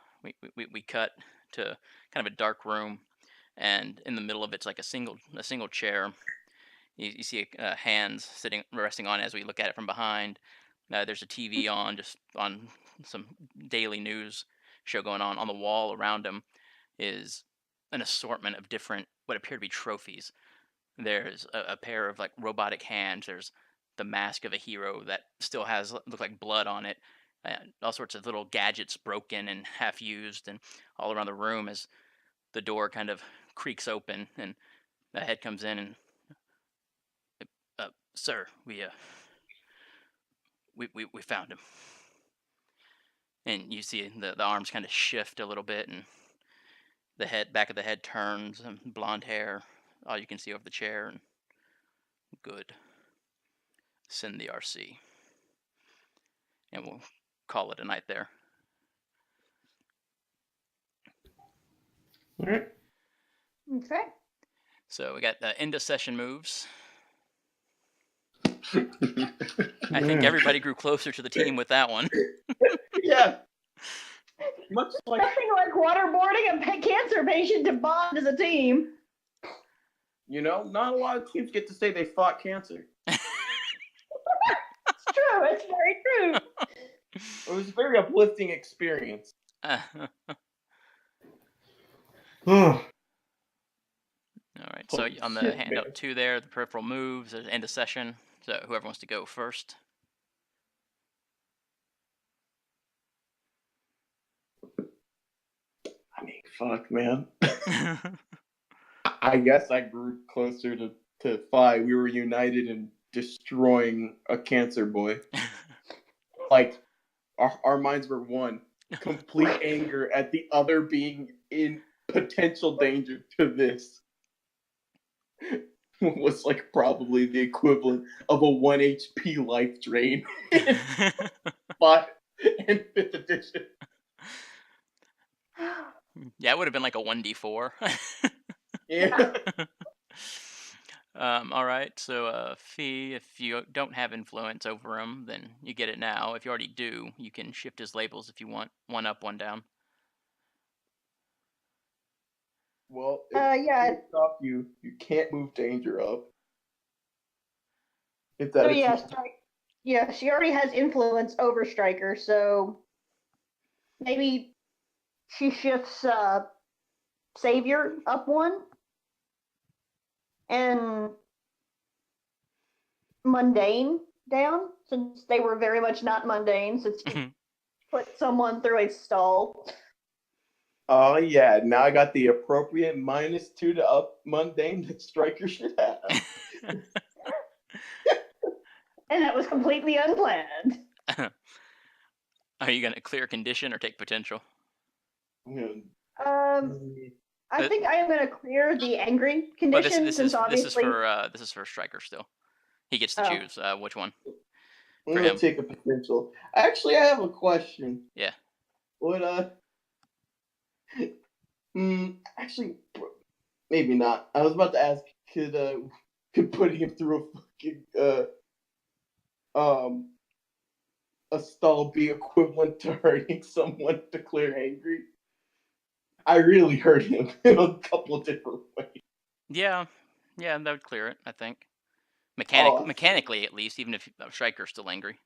we cut to kind of a dark room, and in the middle of it's like a single chair. You see hands resting on it as we look at it from behind. There's a TV on, just on some daily news show going on. On the wall around him is an assortment of different, what appear to be trophies. There's a pair of like robotic hands. There's the mask of a hero that still look like blood on it. All sorts of little gadgets broken and half used, and all around the room as the door kind of creaks open and the head comes in and, sir, we found him. And you see the arms kind of shift a little bit, and the back of the head turns, and blonde hair, all you can see over the chair. And good. Send the RC. And we'll call it a night there. All right. Okay. So we got the end of session moves. Yeah. I think everybody grew closer to the team with that one. Much like Nothing like waterboarding a cancer patient to bond as a team. not a lot of teams get to say they fought cancer. It's true. It's very true. It was a very uplifting experience. All Oh, right. So Holy on the shit, handout man. 2 there, the peripheral moves, there's end of session. So whoever wants to go first. I mean, fuck, man. I guess I grew closer to Phi. We were united in destroying a cancer boy. Like, our minds were one. Complete anger at the other being in potential danger to this was like probably the equivalent of a 1 HP life drain in 5th and 5th edition. Yeah, it would have been like a 1d4. Yeah. All right, so Fee, if you don't have influence over him, then you get it now. If you already do, you can shift his labels if you want. 1 up, 1 down. Well, Yeah. can't stop you. You can't move danger up. If So that yeah, she already has influence over Stryker, so maybe she shifts Savior up 1 and Mundane down, since they were very much not mundane, since she put someone through a stall. Oh yeah, now I got the appropriate -2 to up mundane that Stryker should have. And that was completely unplanned. Are you going to clear condition or take potential? I think I am going to clear the angry But condition, this since is obviously this is for Stryker still. He gets to Oh. choose which one. I'm For gonna him. take a potential. Actually, I have a question. Yeah. Would actually, maybe not. I was about to ask, could putting him through a fucking a stall be equivalent to hurting someone to clear angry? I really hurt him in a couple of different ways. Yeah, that would clear it, I think. Oh. Mechanically, at least, even if Stryker's still angry.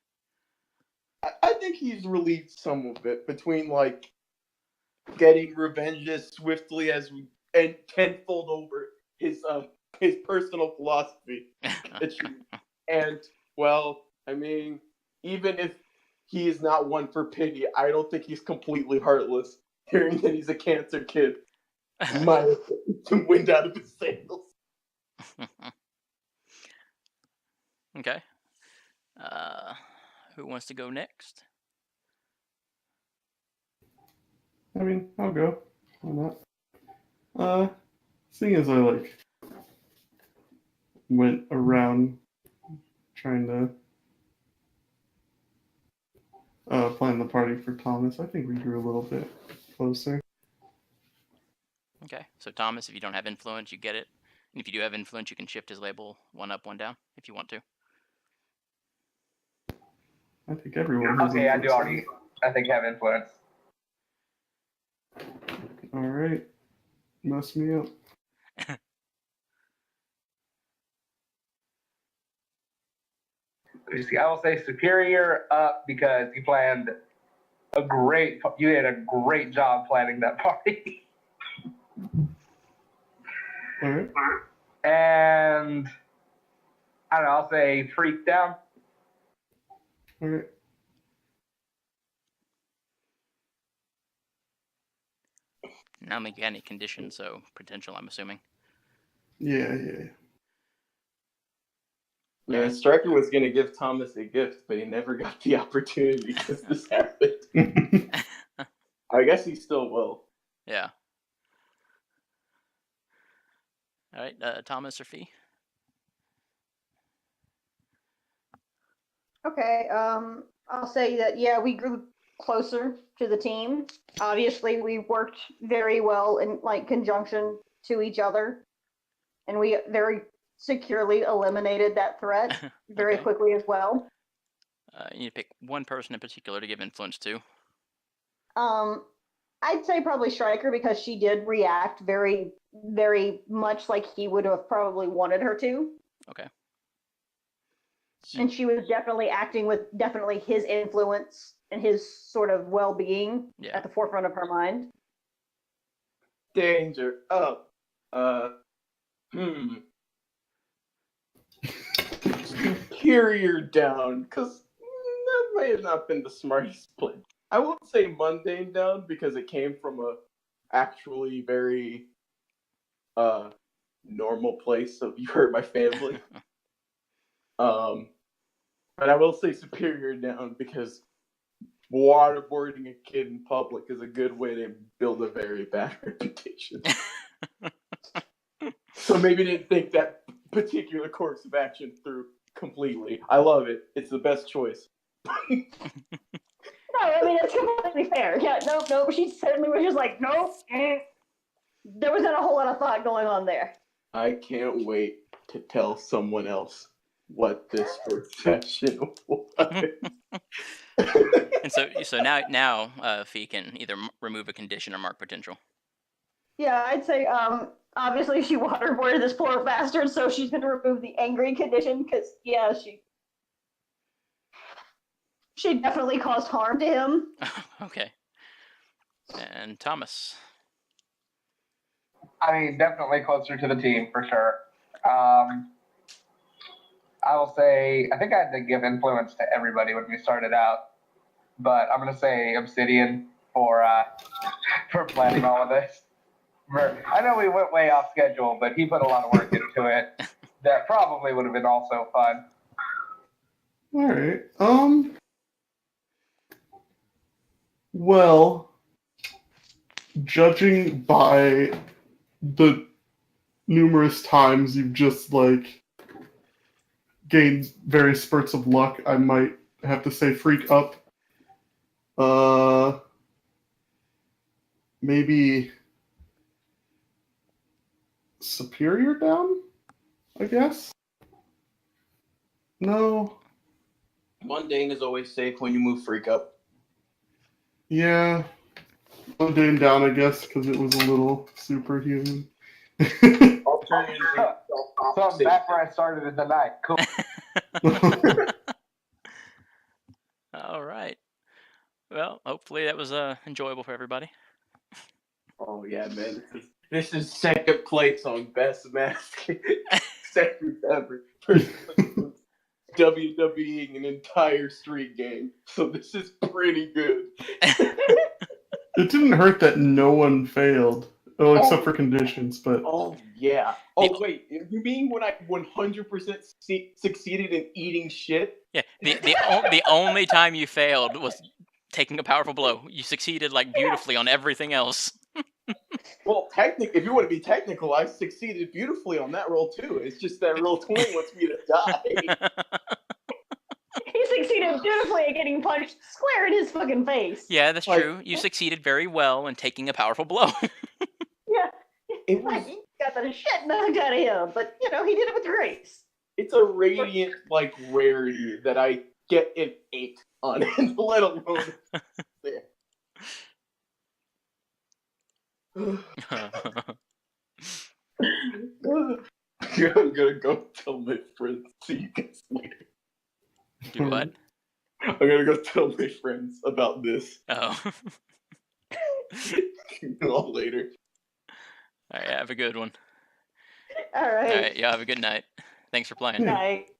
I think he's relieved some of it between like getting revenge as swiftly as and tenfold over his personal philosophy. And well, I mean, even if he is not one for pity, I don't think he's completely heartless. Hearing that he's a cancer kid might have some wind out of his sails. Okay. Who wants to go next? I mean, I'll go. Why not? Seeing as I went around trying to plan the party for Thomas, I think we grew a little bit closer. Okay. So Thomas, if you don't have influence, you get it. And if you do have influence, you can shift his label 1 up, 1 down if you want to. I think everyone has Okay, I do influence. already. I think have influence. All right. Mess me up. You see, I will say superior up because you planned you did a great job planning that party. All right. And I don't know, I'll say freak down. All right. Now make any condition, so potential, I'm assuming. Yeah. Yeah, Stryker was gonna give Thomas a gift, but he never got the opportunity because this happened. I guess he still will. Yeah. All right, Thomas or Fee? Okay, I'll say that, yeah, we grew closer to the team. Obviously, we worked very well in conjunction to each other, and we very securely eliminated that threat very Okay. quickly as well. You need to pick one person in particular to give influence to. I'd say probably Stryker because she did react very, very much like he would have probably wanted her to. Okay. And she was definitely acting with definitely his influence and his sort of well-being at the forefront of her mind. Danger up. Superior down, because that may have not been the smartest play. I won't say mundane down because it came from a actually very normal place of you hurt my family. But I will say superior down because waterboarding a kid in public is a good way to build a very bad reputation. So maybe didn't think that particular course of action through completely. I love it. It's the best choice. No, I mean, it's completely fair. Yeah, nope. She certainly was just like, nope. There wasn't a whole lot of thought going on there. I can't wait to tell someone else what this profession was. And so now Fee can either remove a condition or mark potential. Yeah, I'd say obviously she waterboarded this poor bastard, so she's gonna remove the angry condition because she definitely caused harm to him. Okay. And Thomas. I mean, definitely closer to the team for sure. I will say, I think I had to give influence to everybody when we started out, but I'm gonna say Obsidian for planning all of this. I know we went way off schedule, but he put a lot of work into it. That probably would have been also fun. All right. Well, judging by the numerous times you've just gained various spurts of luck, I might have to say freak up. Maybe superior down, I guess? No. Mundane is always safe when you move freak up. Yeah. Mundane down, I guess, because it was a little superhuman. Alternatively, So I'm back where I started in the night. Cool. All right. Well, hopefully that was enjoyable for everybody. Oh yeah, man. This is second place on best mask second ever. WWEing an entire street game. So this is pretty good. It didn't hurt that no one failed. Oh, except for conditions, but... Oh, yeah. Oh, wait. You mean when I 100% succeeded in eating shit? Yeah, the only time you failed was taking a powerful blow. You succeeded beautifully on everything else. Well, if you want to be technical, I succeeded beautifully on that roll too. It's just that roll 20 wants me to die. He succeeded beautifully at getting punched square in his fucking face. Yeah, that's true. You succeeded very well in taking a powerful blow. Yeah. He got the shit knocked out of him, but he did it with grace. It's a radiant rarity that I get an 8 on it, let alone there. I'm gonna go tell my friends. See you guys later. Do what? I'm gonna go tell my friends about this. Oh. All later. All right, have a good one. All right. All right, y'all have a good night. Thanks for playing. Night.